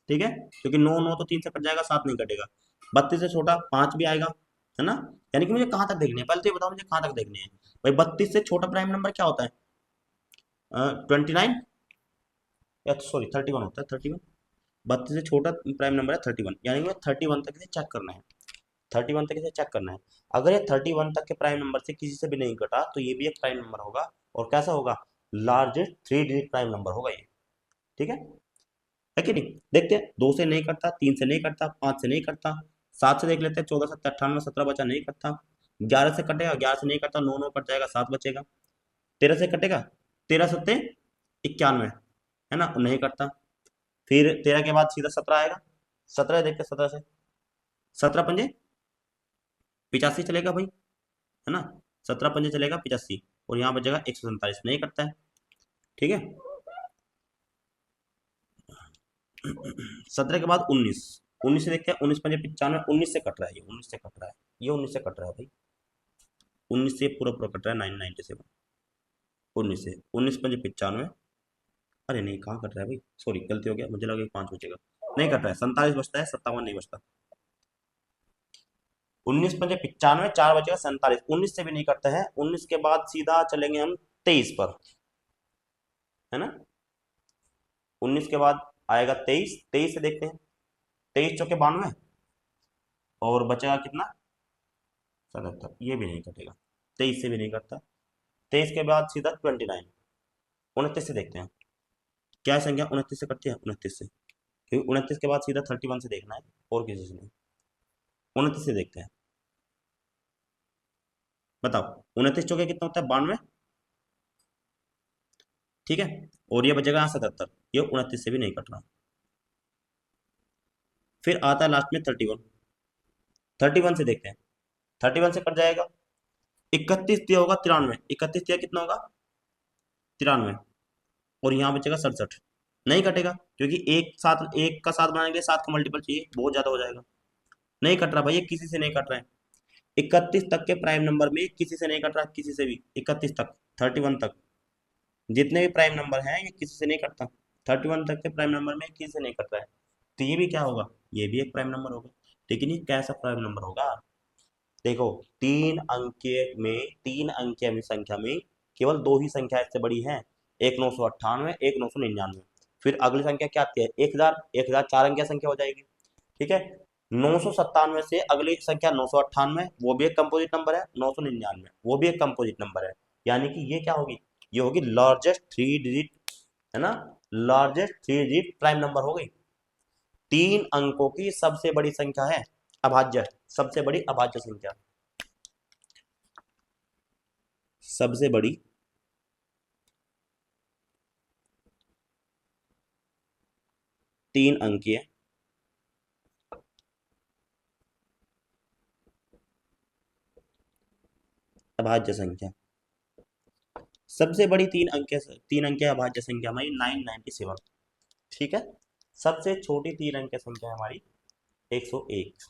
ठीक है, क्योंकि 9 9 तो 3 से कट जाएगा, 7 नहीं कटेगा। 32 से छोटा 5 भी आएगा, है ना। यानी कि मुझे कहाँ तक देखने हैं, पहले तो ये बताओ मुझे कहाँ तक देखने हैं भाई। 32 से छोटा प्राइम नंबर क्या होता है? 29, या सॉरी 31 होता है, 31। 32 से छोटा प्राइम नंबर है 31, यानी कि 31 तक इसे चेक करना है। 31 तक इसे चेक करना है। अगर ये 31 तक के प्राइम नंबर से किसी से भी नहीं कटा, तो ये भी एक प्राइम नंबर होगा। और कैसा होगा? लार्जेस्ट 3 डिजिट प्राइम नंबर होगा ये। ठीक है कि नहीं? देखते हैं, 2 से नहीं कटता, 3 से नहीं कटता, 5 से नहीं कटता, 7 से देख लेते हैं, 14 7 98, 17 बचा, नहीं कटता। 11 से कटेगा, 11 से नहीं कटता, 9 9 कट जाएगा, 7 बचेगा। 13 से कटेगा, 13 सत्ते 91, है ना, नहीं कटता। फिर 13 के बाद सीधा 17 आएगा, 17 देखते हैं, 17 से 17 पंजे 85 चलेगा भाई, है ना। 17 पंजे चलेगा 85, और यहाँ बचेगा 147, नहीं कटता है। ठीक है, 17 के बाद 19, 19 से देखते हैं, 19 पंजे 95, 19 से कट रहा है ये, 19 से कट रहा है ये, 19 से कट रहा है भाई। 19 से पूरा पूरा कट रहा है, 997। 19 से 19 पंजे 95, अरे नहीं, कहाँ कट रहा है भाई, सॉरी गलती हो गया, मुझे लगा कि 5 बचेगा। नहीं कट रहा है, 47 बचता है, 57 नहीं बचता। 19 पंजे 95, 4 बचेगा 47, 19 से भी नहीं कटता है। 19 के बाद सीधा चलेंगे हम 23 पर, है ना। 19 के बाद आएगा 23, 23 से देखते हैं, 23 चौके 92, और बचेगा कितना? 77, ये भी नहीं कटेगा, 23 से भी नहीं कटता। 23 के बाद सीधा 29, 29 से देखते हैं, क्या संख्या 29 से कटती है? 29 से, क्योंकि 29 के बाद सीधा 31 से देखना है, और किसी से नहीं। 29 से देखते हैं, बताओ 29 चौके कितना होता है? 92। ठीक है, और ये बचेगा यहाँ 77, ये 29 से भी नहीं कट रहा। फिर आता है लास्ट में 31, 31 से देखते हैं, 31 से कट जाएगा। 31 दिया होगा 93, 31 दिया कितना होगा? 93, और यहाँ बचेगा 67, नहीं कटेगा, क्योंकि एक साथ, एक का साथ बनाएंगे, 7 का मल्टीपल चाहिए, बहुत ज्यादा हो जाएगा। नहीं कट रहा भाई, ये किसी से नहीं कट रहा है। 31 तक के प्राइम नंबर में किसी से नहीं कट रहा, किसी से भी, 31 तक, 31 तक जितने भी प्राइम नंबर हैं, ये किसी से नहीं कटता। 31 तक के प्राइम नंबर में किसी से नहीं कट रहा है, तो ये भी क्या होगा? ये भी एक प्राइम नंबर होगा। लेकिन ये कैसा प्राइम नंबर होगा? देखो, 3 अंकीय में संख्या में केवल 2 ही संख्या इससे बड़ी है, एक 998, एक 999। फिर अगली संख्या क्या आती है? 1000, 1000 4 अंकीय संख्या हो जाएगी। ठीक है, 997 से अगली संख्या 998, वो भी एक कंपोजिट नंबर है। 999 वो भी एक कंपोजिट नंबर है। यानी कि ये क्या होगी, ये होगी लार्जेस्ट थ्री डिजिट, है ना, largest three digit prime number हो गई। 3 अंकों की सबसे बड़ी संख्या है अभाज्य, सबसे बड़ी अभाज्य संख्या, सबसे बड़ी तीन अंकीय अभाज्य संख्या, सबसे बड़ी तीन अंकीय अभाज्य संख्या हमारी 997। ठीक है, सबसे छोटी तीन अंकीय संख्या हमारी 101।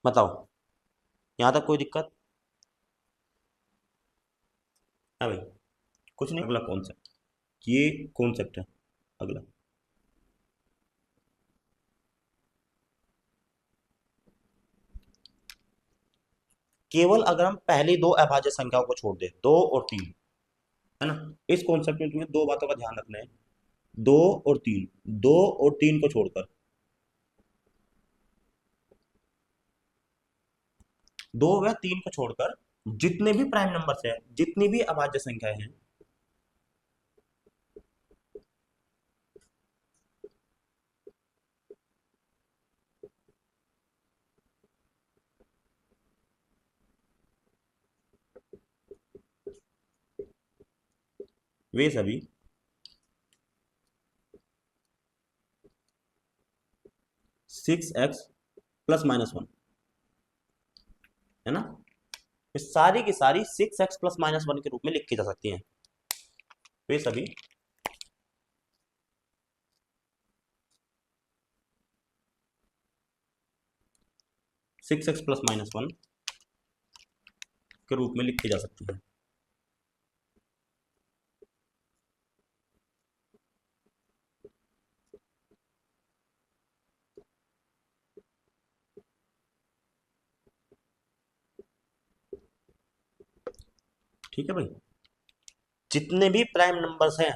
बताओ, यहां तक कोई दिक्कत है भाई? कुछ नहीं। अगला कॉन्सेप्ट, ये कॉन्सेप्ट है अगला। केवल अगर हम पहली दो अभाज्य संख्याओं को छोड़ दे, 2 और 3, है ना, इस कॉन्सेप्ट में तुम्हें दो बातों का ध्यान रखना है। 2 और 3, 2 और 3 को छोड़कर, 2 व 3 को छोड़कर जितने भी प्राइम नंबर्स है, जितनी भी अभाज्य संख्याएं हैं, वे सभी 6x ± 1, है ना, ये सारी की सारी 6x ± 1 के रूप में लिखी जा सकती हैं। वे सभी 6x ± 1 के रूप में लिखी जा सकती हैं। ठीक है भाई, जितने भी प्राइम नंबर्स हैं,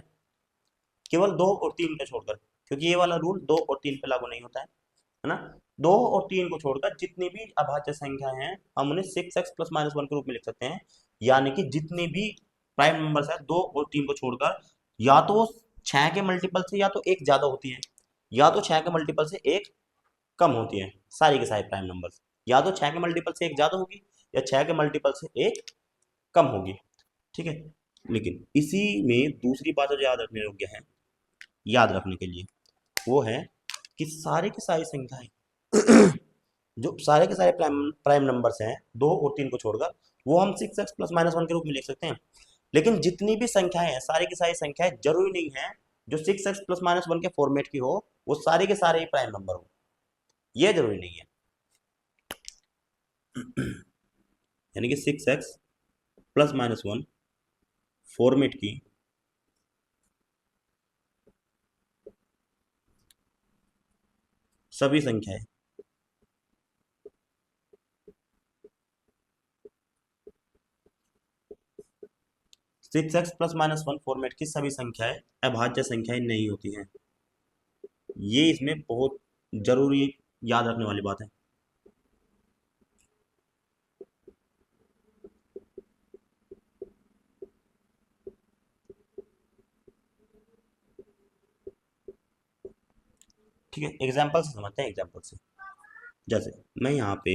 केवल 2 और 3 को छोड़कर, क्योंकि ये वाला रूल 2 और 3 पे लागू नहीं होता है ना, 2 और 3 को छोड़कर जितनी भी अभाज्य संख्या हैं, हम उन्हें 6x ± 1 के रूप में लिख सकते हैं। यानी कि जितनी भी प्राइम नंबर्स है 2 और 3 को छोड़कर, या तो वो 6 के मल्टीपल से या तो एक ज्यादा होती है, या तो 6 के मल्टीपल से एक कम होती है। सारी के सारे प्राइम नंबर्स या तो 6 के मल्टीपल से एक ज्यादा होगी, या 6 के मल्टीपल से एक कम होगी। ठीक है, लेकिन इसी में दूसरी बात जो याद रखने योग्य है, याद रखने के लिए, वो है कि सारे की सारी संख्याएं जो सारे के सारे प्राइम प्राइम नंबर्स हैं 2 और 3 को छोड़कर, वो हम 6x ± 1 के रूप में लिख सकते हैं। लेकिन जितनी भी संख्याएं हैं, सारी की सारी संख्याएं जरूरी नहीं है जो 6x ± 1 के फॉर्मेट की हो वो सारे के सारे ही प्राइम नंबर हो, ये जरूरी नहीं है। यानी कि 6x ± 1 फॉर्मेट की सभी संख्याएं 6x ± 1 फॉर्मेट की सभी संख्याएं अभाज्य संख्याएं नहीं होती हैं। ये इसमें बहुत जरूरी याद रखने वाली बात है। ठीक है, एग्जाम्पल से समझते हैं, एग्जाम्पल से। जैसे मैं यहाँ पे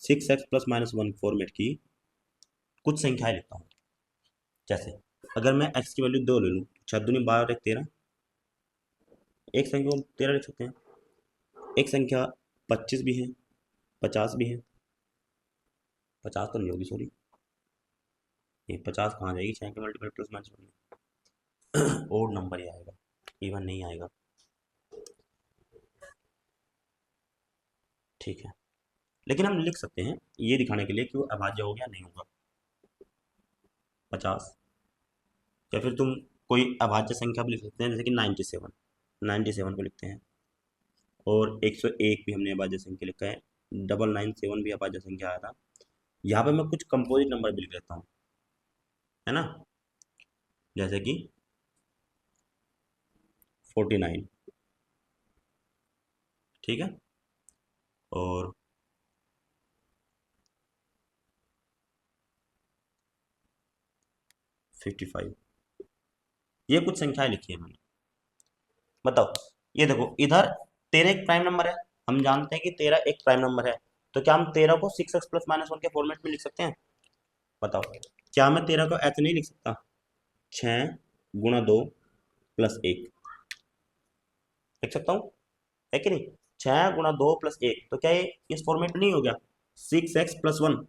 6x ± 1 फॉर्मेट की कुछ संख्याएं लिखता हूँ। जैसे अगर मैं x की वैल्यू 2 ले लूँ, 6×2 = 12 एक 13, एक संख्या को 13 लिख सकते हैं। एक संख्या 25 भी है, 50 भी है, 50 तो नहीं होगी, सॉरी, ये 50 कहाँ जाएगी, 6 के मल्टीपल प्लस माइनस में ओड नंबर ही आएगा, इवन नहीं आएगा। ठीक है, लेकिन हम लिख सकते हैं ये दिखाने के लिए कि वो अभाज्य हो गया नहीं होगा। 50, या फिर तुम कोई अभाज्य संख्या भी लिख सकते हैं, जैसे कि 97, 97 को लिखते हैं। और 101 भी हमने अभाज्य संख्या लिखा है, 997 भी अभाज्य संख्या आया था। यहाँ पे मैं कुछ कंपोजिट नंबर भी लिख लेता हूँ, है ना, जैसे कि 49। ठीक है, और 55। ये कुछ संख्याएं लिखी है मैंने। बताओ, ये देखो इधर 13 एक प्राइम नंबर है, हम जानते हैं कि 13 एक प्राइम नंबर है, तो क्या हम 13 को 6x प्लस माइनस वन के फॉर्मेट में लिख सकते हैं? बताओ, क्या मैं 13 को ऐसे नहीं लिख सकता? 6 गुणा 2 प्लस 1 लिख सकता हूँ, है कि नहीं? 6 गुणा 2 प्लस 1, तो क्या ये इस फॉर्मेट में नहीं हो गया? 6x plus 1।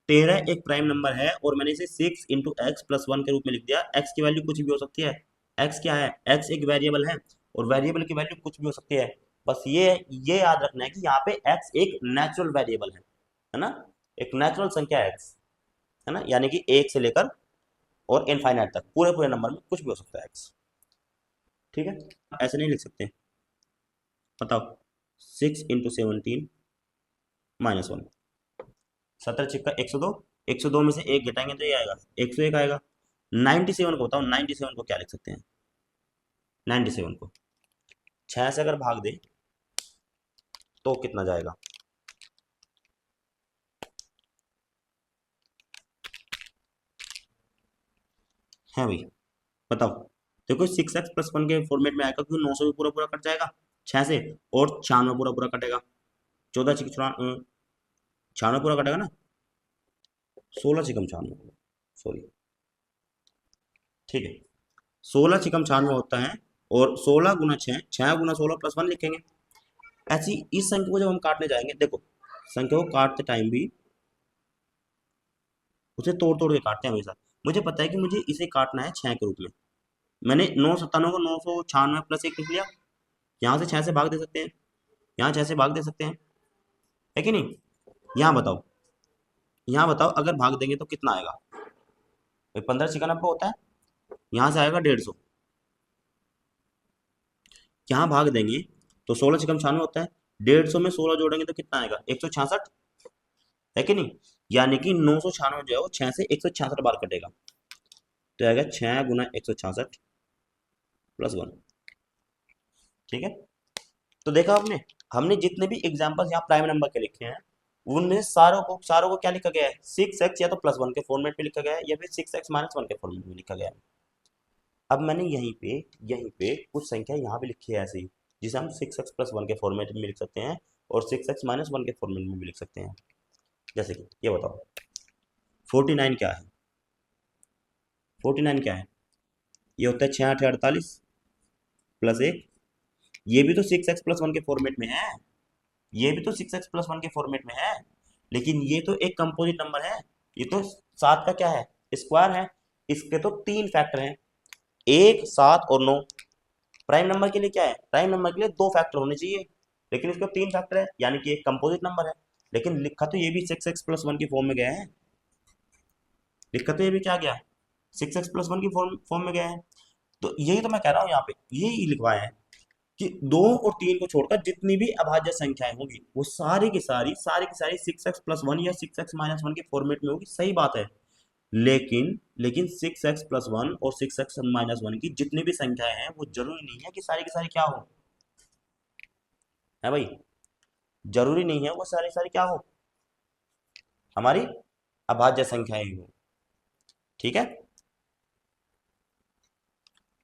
13 एक प्राइम नंबर है और मैंने इसे 6 × x प्लस 1 के रूप में लिख दिया। x की वैल्यू कुछ भी हो सकती है। x क्या है? x एक वेरिएबल है और वेरिएबल की वैल्यू कुछ भी हो सकती है। बस ये याद रखना है कि यहाँ पे x एक नेचुरल वेरिएबल है ना? एक नेचुरल संख्या है x, है ना? यानी कि 1 से लेकर और इनफाइनाइट तक पूरे पूरे नंबर में कुछ भी हो सकता है x। ठीक है, ऐसे नहीं लिख सकते। बताओ, 6 × 17 - 1। 17 × 102, 102 में से एक घटाएंगे तो ये आएगा 101 आएगा। 97 को बताओ, 97 को क्या लिख सकते हैं? 97 को 6 से अगर भाग दे तो कितना जाएगा? है भाई, बताओ। देखो 6x+1 के फॉर्मेट में आएगा क्योंकि 900 भी पूरा पूरा कट जाएगा 6 से, और 96 पूरा पूरा कटेगा। 96 पूरा कटेगा ना, 16 × 96, सॉरी, ठीक है। 16 × 96 होता है, और 16 × 6, 6 × 16 + 1 लिखेंगे। ऐसी इस संख्या को जब हम काटने जाएंगे, देखो संख्या को काटते टाइम भी उसे तोड़ तोड़ के काटते हैं हमेशा। मुझे पता है कि मुझे इसे काटना है 6 के रूप में। मैंने 997 को 996 + 1 लिख लिया। यहाँ से 6 से भाग दे सकते हैं, यहाँ 6 से भाग दे सकते हैं, है कि नहीं? यहाँ बताओ, यहाँ बताओ अगर भाग देंगे तो कितना आएगा? 15 × 90 होता है, यहाँ से आएगा 150। यहाँ भाग देंगे तो 16 × 96 होता है, 150 में 16 जोड़ेंगे तो कितना आएगा? 166, है कि नहीं? यानी कि 996 जो है वो 6 से 166 बार कटेगा, तो आएगा 6 × 166 + 1। ठीक है, तो देखा आपने, हमने जितने भी एग्जांपल्स यहाँ प्राइम नंबर के लिखे हैं उनमें सारों को क्या लिखा गया है? 6x या तो +1 के फॉर्मेट में लिखा गया है या फिर 6x - 1 के फॉर्मेट में लिखा गया है। अब मैंने यहीं पे कुछ संख्या यहाँ भी लिखी है ऐसी, जिसे हम 6x+1 के फॉर्मेट में लिख सकते हैं और 6x - 1 के फॉर्मेट में भी लिख सकते हैं। जैसे कि ये बताओ, 49 क्या है? 49 क्या है? ये होता है 6 × 8 = 48 +1। ये भी तो 6x+1 के फॉर्मेट में है, ये भी तो 6x+1 के फॉर्मेट में है, लेकिन ये तो एक कंपोजिट नंबर है। ये तो 7 का क्या है? स्क्वायर है। इसके तो 3 फैक्टर हैं, 1, 7 और 9। प्राइम नंबर के लिए क्या है? प्राइम नंबर के लिए 2 फैक्टर होने चाहिए, लेकिन इसको 3 फैक्टर है, यानी कि एक कंपोजिट नंबर है। लेकिन लिखा तो ये भी 6x+1 की फॉर्म में गया है, लिखा तो ये भी क्या गया? 6x+1 की फॉर्म में गया है। तो यही तो मैं कह रहा हूँ, यहाँ पे यही लिखवाया है कि 2 और 3 को छोड़कर जितनी भी अभाज्य संख्याएं होंगी वो सारी की सारी 6x+1 या 6x - 1 के फॉर्मेट में होगी। सही बात है, लेकिन 6x+1 और 6x - 1 की जितनी भी संख्याएं हैं वो जरूरी नहीं है कि सारी की सारी क्या हो, है भाई? जरूरी नहीं है वो सारी सारी क्या हो, हमारी अभाज्य संख्याएं ही हो। ठीक है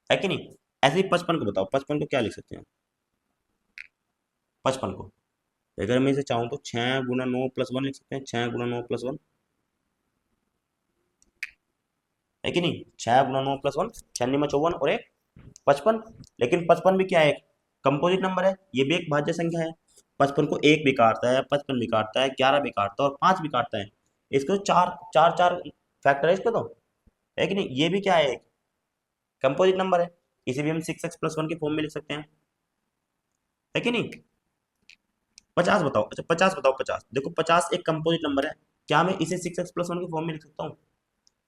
कि नहीं? ऐसे ही 55 को बताओ, 55 को क्या लिख सकते हैं? 55 को अगर मैं इसे चाहूँ तो 6 × 9 + 1 लिख सकते हैं, 6 × 9 + 1, है कि नहीं? 6 × 9 + 1, 6 × 54 और एक 55। लेकिन 55 भी क्या है? एक कंपोजिट नंबर है, ये भी एक भाज्य संख्या है। 55 को 1 भी काटता है, 55 भी काटता है, 11 भी काटता है और 5 भी काटता है। इसको चार चार चार फैक्टर है इसको तो, है कि नहीं? ये भी क्या है? एक कंपोजिट नंबर है, इसे भी हम 6x+1 के फॉर्म में लिख सकते हैं, है कि नहीं? 50 बताओ। अच्छा 50 बताओ, 50 देखो, 50 एक कंपोजिट नंबर है, क्या मैं इसे 6x+1 के फॉर्म में लिख सकता हूँ?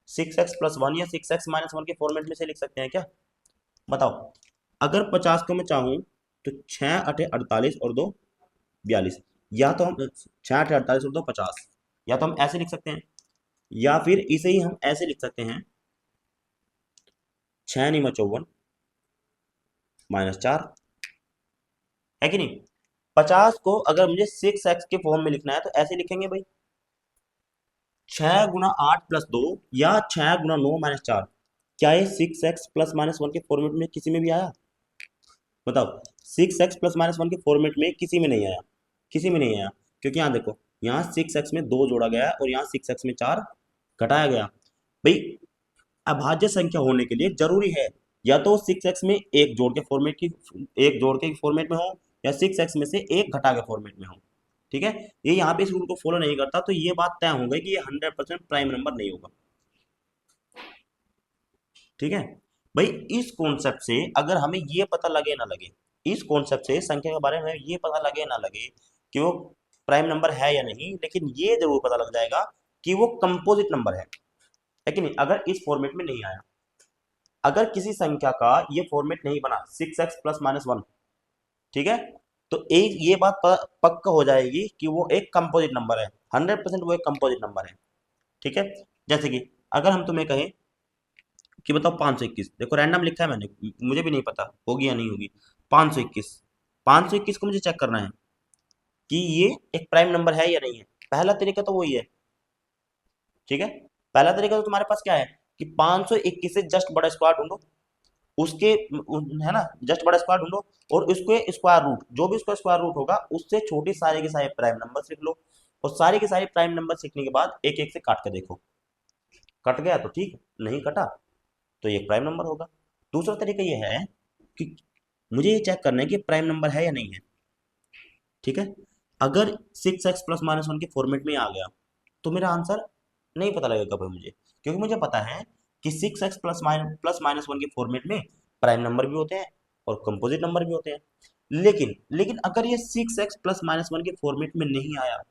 6x+1 या 6x - 1 के फॉर्मेट में से लिख सकते हैं क्या? बताओ, अगर 50 को मैं चाहूँ तो 6 × 8 = 48 और 2 = 42, या तो हम 6 × 8 = 48 और 2 = 50, या तो हम ऐसे लिख सकते हैं, या फिर इसे ही हम ऐसे लिख सकते हैं, 6 × 54 - 4, है कि नहीं? 50 को अगर मुझे 6x के फॉर्म में लिखना है तो ऐसे लिखेंगे भाई, 6 × 8 + 2 या 6 × 9 - 4। क्या ये 6x ± 1 के फॉर्मेट में किसी में भी आया? बताओ, 6x ± 1 के फॉर्मेट में किसी में नहीं आया, किसी में नहीं आया। क्योंकि यहाँ देखो, यहाँ 6x में 2 जोड़ा गया है और यहाँ 6x में 4 घटाया गया। भाई अभाज्य संख्या होने के लिए जरूरी है या तो 6x में एक जोड़ के फॉर्मेट की, एक जोड़ के फॉर्मेट में हो, या 6x में से एक घटा के फॉर्मेट में हो। ठीक है, ये यहाँ पे इस रूल को फॉलो नहीं करता तो ये बात तय हो गई कि ये 100% प्राइम नंबर नहीं होगा। ठीक है भाई, इस कॉन्सेप्ट से अगर हमें ये पता लगे ना लगे, इस कॉन्सेप्ट से संख्या के बारे में ये पता लगे ना लगे कि वो प्राइम नंबर है या नहीं, लेकिन ये जरूर पता लग जाएगा कि वो कंपोजिट नंबर है कि नहीं, अगर इस फॉर्मेट में नहीं आया। अगर किसी संख्या का ये फॉर्मेट नहीं बना 6x ± 1, ठीक है, तो एक ये बात पक्का हो जाएगी कि वो एक कंपोजिट नंबर है, 100% वो एक कंपोजिट नंबर है। ठीक है, जैसे कि अगर हम तुम्हें कहें कि बताओ 521, देखो रैंडम लिखा है मैंने, मुझे भी नहीं पता होगी या नहीं होगी। 521, 521 को मुझे चेक करना है कि ये एक प्राइम नंबर है या नहीं है। पहला तरीका तो वही है। ठीक है, पहला तरीका तो तुम्हारे पास क्या है कि 521 से जस्ट बड़ा स्क्वायर ढूंढो, उसके है ना, जस्ट बड़ा स्क्वायर ढूंढो और उसके स्क्वायर रूट, जो भी उसका स्क्वायर रूट होगा उससे छोटी सारे के सारे प्राइम नंबर लिख लो, और सारे के सारे प्राइम नंबर सीखने के बाद एक एक से काट के देखो, कट गया तो ठीक, नहीं कटा तो ये प्राइम नंबर होगा। दूसरा तरीका ये है कि मुझे ये चेक करना है कि प्राइम नंबर है या नहीं है। ठीक है, अगर 6x ± 1 के फॉर्मेट में आ गया तो मेरा आंसर नहीं पता लगेगा भाई मुझे, क्योंकि मुझे पता है कि 6x ± 1 के फॉर्मेट में प्राइम नंबर भी होते हैं और कंपोजिट नंबर भी होते हैं। लेकिन लेकिन अगर ये 6x ± 1 के फॉर्मेट में नहीं आया,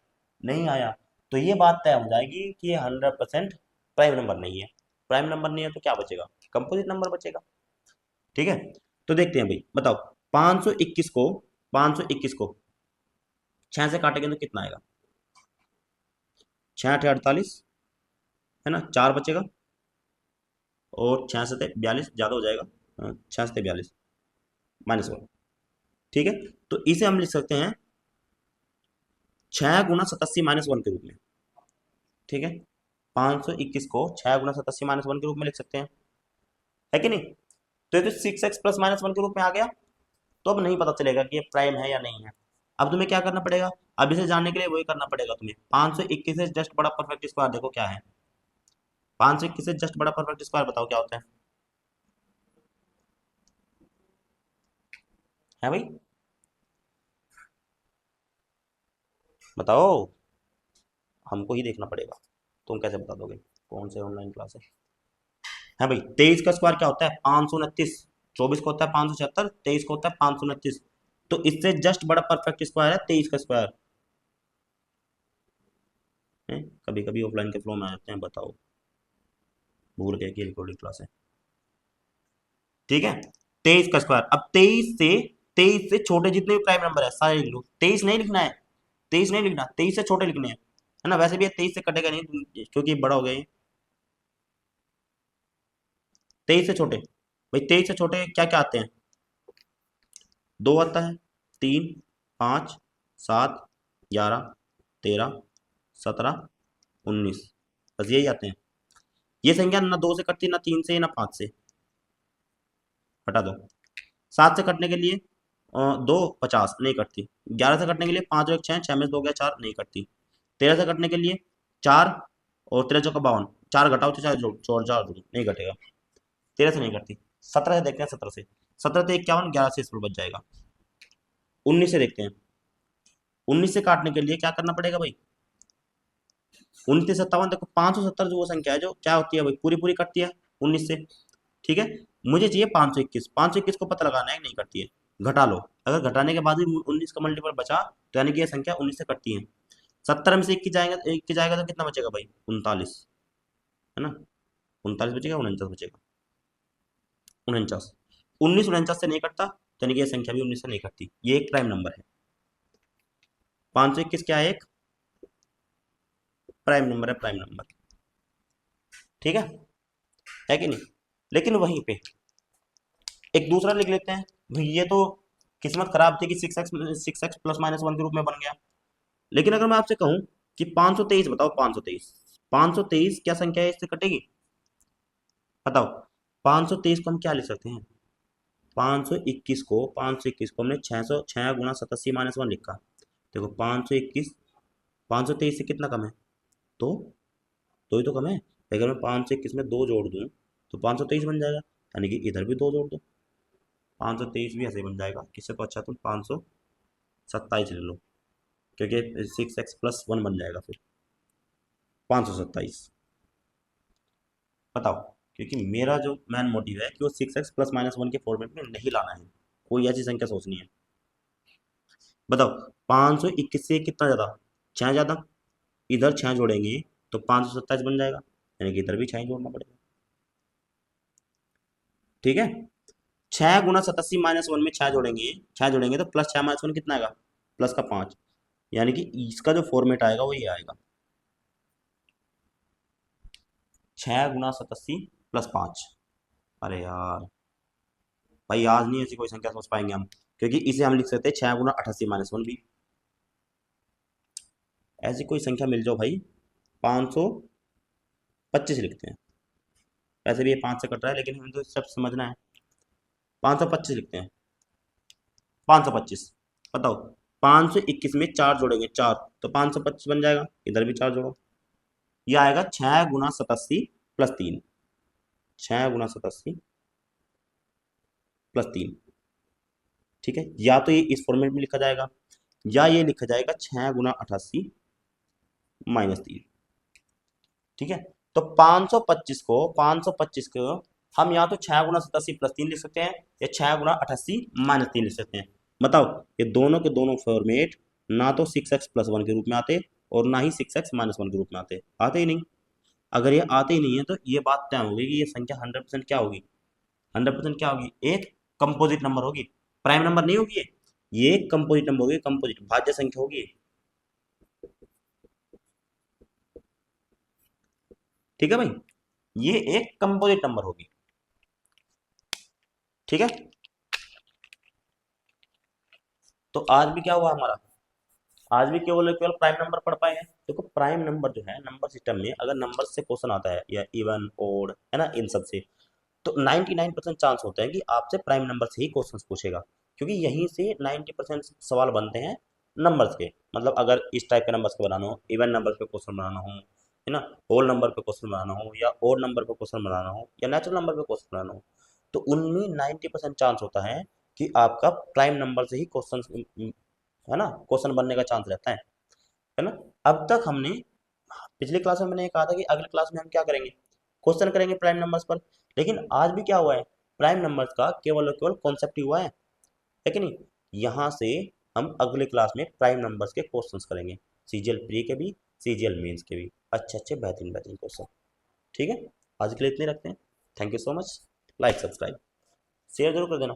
नहीं आया, तो ये बात तय हो जाएगी कि ये 100% प्राइम नंबर नहीं है। प्राइम नंबर नहीं है तो क्या बचेगा? कंपोजिट नंबर बचेगा। ठीक है, तो देखते हैं भाई, बताओ 521 को 6 से काटेंगे तो कितना आएगा? 6 × 8 = 48, है ना, 4 बचेगा, और 6 से 42 ज़्यादा हो जाएगा, 6 से 42 -1। ठीक है, तो इसे हम लिख सकते हैं 6 × 87 - 1 के रूप में। ठीक है, 521 को 6 × 87 - 1 के रूप में लिख सकते हैं, है कि नहीं? तो ये तो 6x ± 1 के रूप में आ गया। तो अब नहीं पता चलेगा कि ये प्राइम है या नहीं है। अब तुम्हें क्या करना पड़ेगा? अब इसे जानने के लिए वही करना पड़ेगा तुम्हें, 521 से जस्ट बड़ा परफेक्ट स्क्वायर देखो क्या है। 521 से जस्ट बड़ा परफेक्ट स्क्वायर बताओ क्या होता है भाई? बताओ, हमको ही देखना पड़ेगा, तुम कैसे बता दोगे? कौन से ऑनलाइन क्लास है भाई? 23 का स्क्वायर क्या होता है? 529। 24 को होता है 576, 23 को होता है 529। तो इससे जस्ट बड़ा परफेक्ट स्क्वायर है 23 का स्क्वायर है। कभी कभी ऑफलाइन के फ्लो में आ जाते हैं, बताओ, भूल गए कि रिकॉर्डिंग क्लास है। ठीक है, 23 का स्क्वायर। अब 23 से छोटे जितने भी प्राइम नंबर है सारे लिख लो। 23 नहीं लिखना है, 23 नहीं लिखना, 23 से छोटे लिखने हैं, है ना। वैसे भी 23 से कटेगा नहीं क्योंकि बड़ा हो गए। 23 से छोटे भाई, 23 से छोटे क्या क्या आते हैं? 2 आता है, 3, 5, 7, 11, 13, 17, 19, बस यही आते हैं। ये संख्या ना 2 से कटती, ना 3 से, ना 5 से, हटा दो। 7 से कटने के लिए 2, 50 नहीं कटती। 11 से कटने के लिए 5 और 1 6, 6 में से 2 गया 4 नहीं कटती। 13 से कटने के लिए 4 और 13 चौका 52, 4 घटाओ तो 4 जोड़, 4 जोड़ नहीं कटेगा। 13 से नहीं कटती। 17 से देखते हैं, 17 से, 17 से 51, 11 से इस पर बच जाएगा। 19 से देखते हैं, 19 से काटने के लिए क्या करना पड़ेगा भाई? 29 57, देखो 570 जो वो संख्या है जो क्या होती है भाई, पूरी पूरी कटती है 19 से। ठीक है, मुझे चाहिए 521। 521 को पता लगाना है कि नहीं कटती है, घटा लो। अगर घटाने के बाद भी 19 का मल्टीपल बचा तो यानी कि ये संख्या 19 से कटती है। 70 में से 1 की जाएगा, 1 की जाएगा तो कितना बचेगा भाई? 39, है ना, 39 बचेगा, 49 बचेगा, 49। 19 49 से नहीं कटता तो यानी कि ये संख्या भी 19 से नहीं कटती। ये एक प्राइम नंबर है। 521 क्या है? एक प्राइम नंबर है, प्राइम नंबर। ठीक है कि नहीं? लेकिन वहीं पे एक दूसरा लिख लेते हैं भाई, ये तो किस्मत खराब थी कि six x plus minus one के रूप में बन गया। लेकिन अगर मैं आपसे कहूं कि 523 बताओ, 523, 523 क्या संख्या है, इससे कटेगी? बताओ। 523 को हम क्या लिख सकते हैं? 521 को हमने 6 गुणा 87 - 1 लिखा। देखो 523 से कितना कम है? तो दो ही तो कम है। अगर मैं 521 में दो जोड़ दूं तो 523 बन जाएगा, यानी कि इधर भी दो जोड़ दो, 523 भी ऐसे ही बन जाएगा। किससे तो अच्छा तुम 527 ले लो, क्योंकि 6x+1 बन जाएगा फिर 527। बताओ, क्योंकि मेरा जो मैन मोटिव है कि वो 6x+-1 के फॉर्मेट में नहीं लाना है, कोई ऐसी संख्या सोचनी है। बताओ, 521 से कितना ज़्यादा? 6 ज़्यादा। इधर 6 जोड़ेंगे तो 527 बन जाएगा, यानी कि इधर भी 6 ही जोड़ना पड़ेगा। ठीक है। 6 गुणा 87 - 1 में 6 जोड़ेंगे तो +6 - 1 कितना आएगा? प्लस का 5। यानी कि इसका जो फॉर्मेट आएगा वो ये आएगा, 6 गुणा 87 + 5। अरे यार भाई, आज नहीं ऐसी कोई संख्या सोच पाएंगे हम, क्योंकि इसे हम लिख सकते हैं 6 गुणा 88 - 1 भी। ऐसी कोई संख्या मिल जाओ भाई। 525 लिखते हैं। वैसे भी ये 5 से कट रहा है, लेकिन हमें तो सब समझना है। 525 लिखते हैं। 525। बताओ, 521 में 4 जोड़ेंगे, 4, तो 525 बन जाएगा। इधर भी 4 जोड़ो, ये आएगा 6 गुणा 87 + 3। 6 गुणा 87 + 3। ठीक है, या तो ये इस फॉर्मेट में लिखा जाएगा, या ये लिखा जाएगा 6 गुणा 88 - 3। ठीक है। तो 525 को हम या तो 6 गुणा 87 + 3 लिख सकते हैं, या 6 गुणा 88 - 3 लिख सकते हैं। बताओ, ये दोनों के दोनों फॉर्मेट ना तो 6x+1 के रूप में आते, और ना ही 6x - 1 के रूप में आते। आते ही नहीं। अगर ये आते ही नहीं है तो ये बात तय होगी कि ये संख्या 100% क्या होगी? 100% क्या होगी? एक कंपोजिट नंबर होगी, प्राइम नंबर नहीं होगी ये एक कंपोजिट नंबर होगी, कंपोजिट भाज्य संख्या होगी। ठीक है भाई, ये एक कंपोजिट नंबर होगी। ठीक है। तो आज भी क्या हुआ हमारा? आज भी केवल और केवल प्राइम नंबर पढ़ पाए हैं। देखो, प्राइम नंबर जो है, नंबर सिस्टम में अगर नंबर से क्वेश्चन आता है, या इवन ओड है ना, इन सब से, तो 99% चांस होता है कि आपसे प्राइम नंबर से ही क्वेश्चन पूछेगा, क्योंकि यहीं से 90% सवाल बनते हैं नंबर्स के। मतलब अगर इस टाइप के नंबर्स को बनाना हो, इवन नंबर पे क्वेश्चन बनाना हो, है ना, होल नंबर पे क्वेश्चन बनाना हो, या ओड नंबर पे क्वेश्चन बनाना हो, या नेचुरल नंबर पे क्वेश्चन बनाना हो, तो उनमें 90% चांस होता है कि आपका प्राइम नंबर से ही क्वेश्चन, है ना, क्वेश्चन बनने का चांस रहता है ना। अब तक हमने, पिछली क्लास में मैंने ये कहा था कि अगली क्लास में हम क्या करेंगे, क्वेश्चन करेंगे प्राइम नंबर्स पर। लेकिन आज भी क्या हुआ है, प्राइम नंबर्स का केवल और केवल कॉन्सेप्ट ही हुआ है कि नहीं। यहाँ से हम अगले क्लास में प्राइम नंबर्स के क्वेश्चंस करेंगे, सीजीएल प्री के भी, सीजीएल मेंस के भी, अच्छे अच्छे बेहतरीन बेहतरीन क्वेश्चन। ठीक है, आज के लिए इतने रखते हैं। Thank you so much. Like, subscribe, share जरूर कर देना।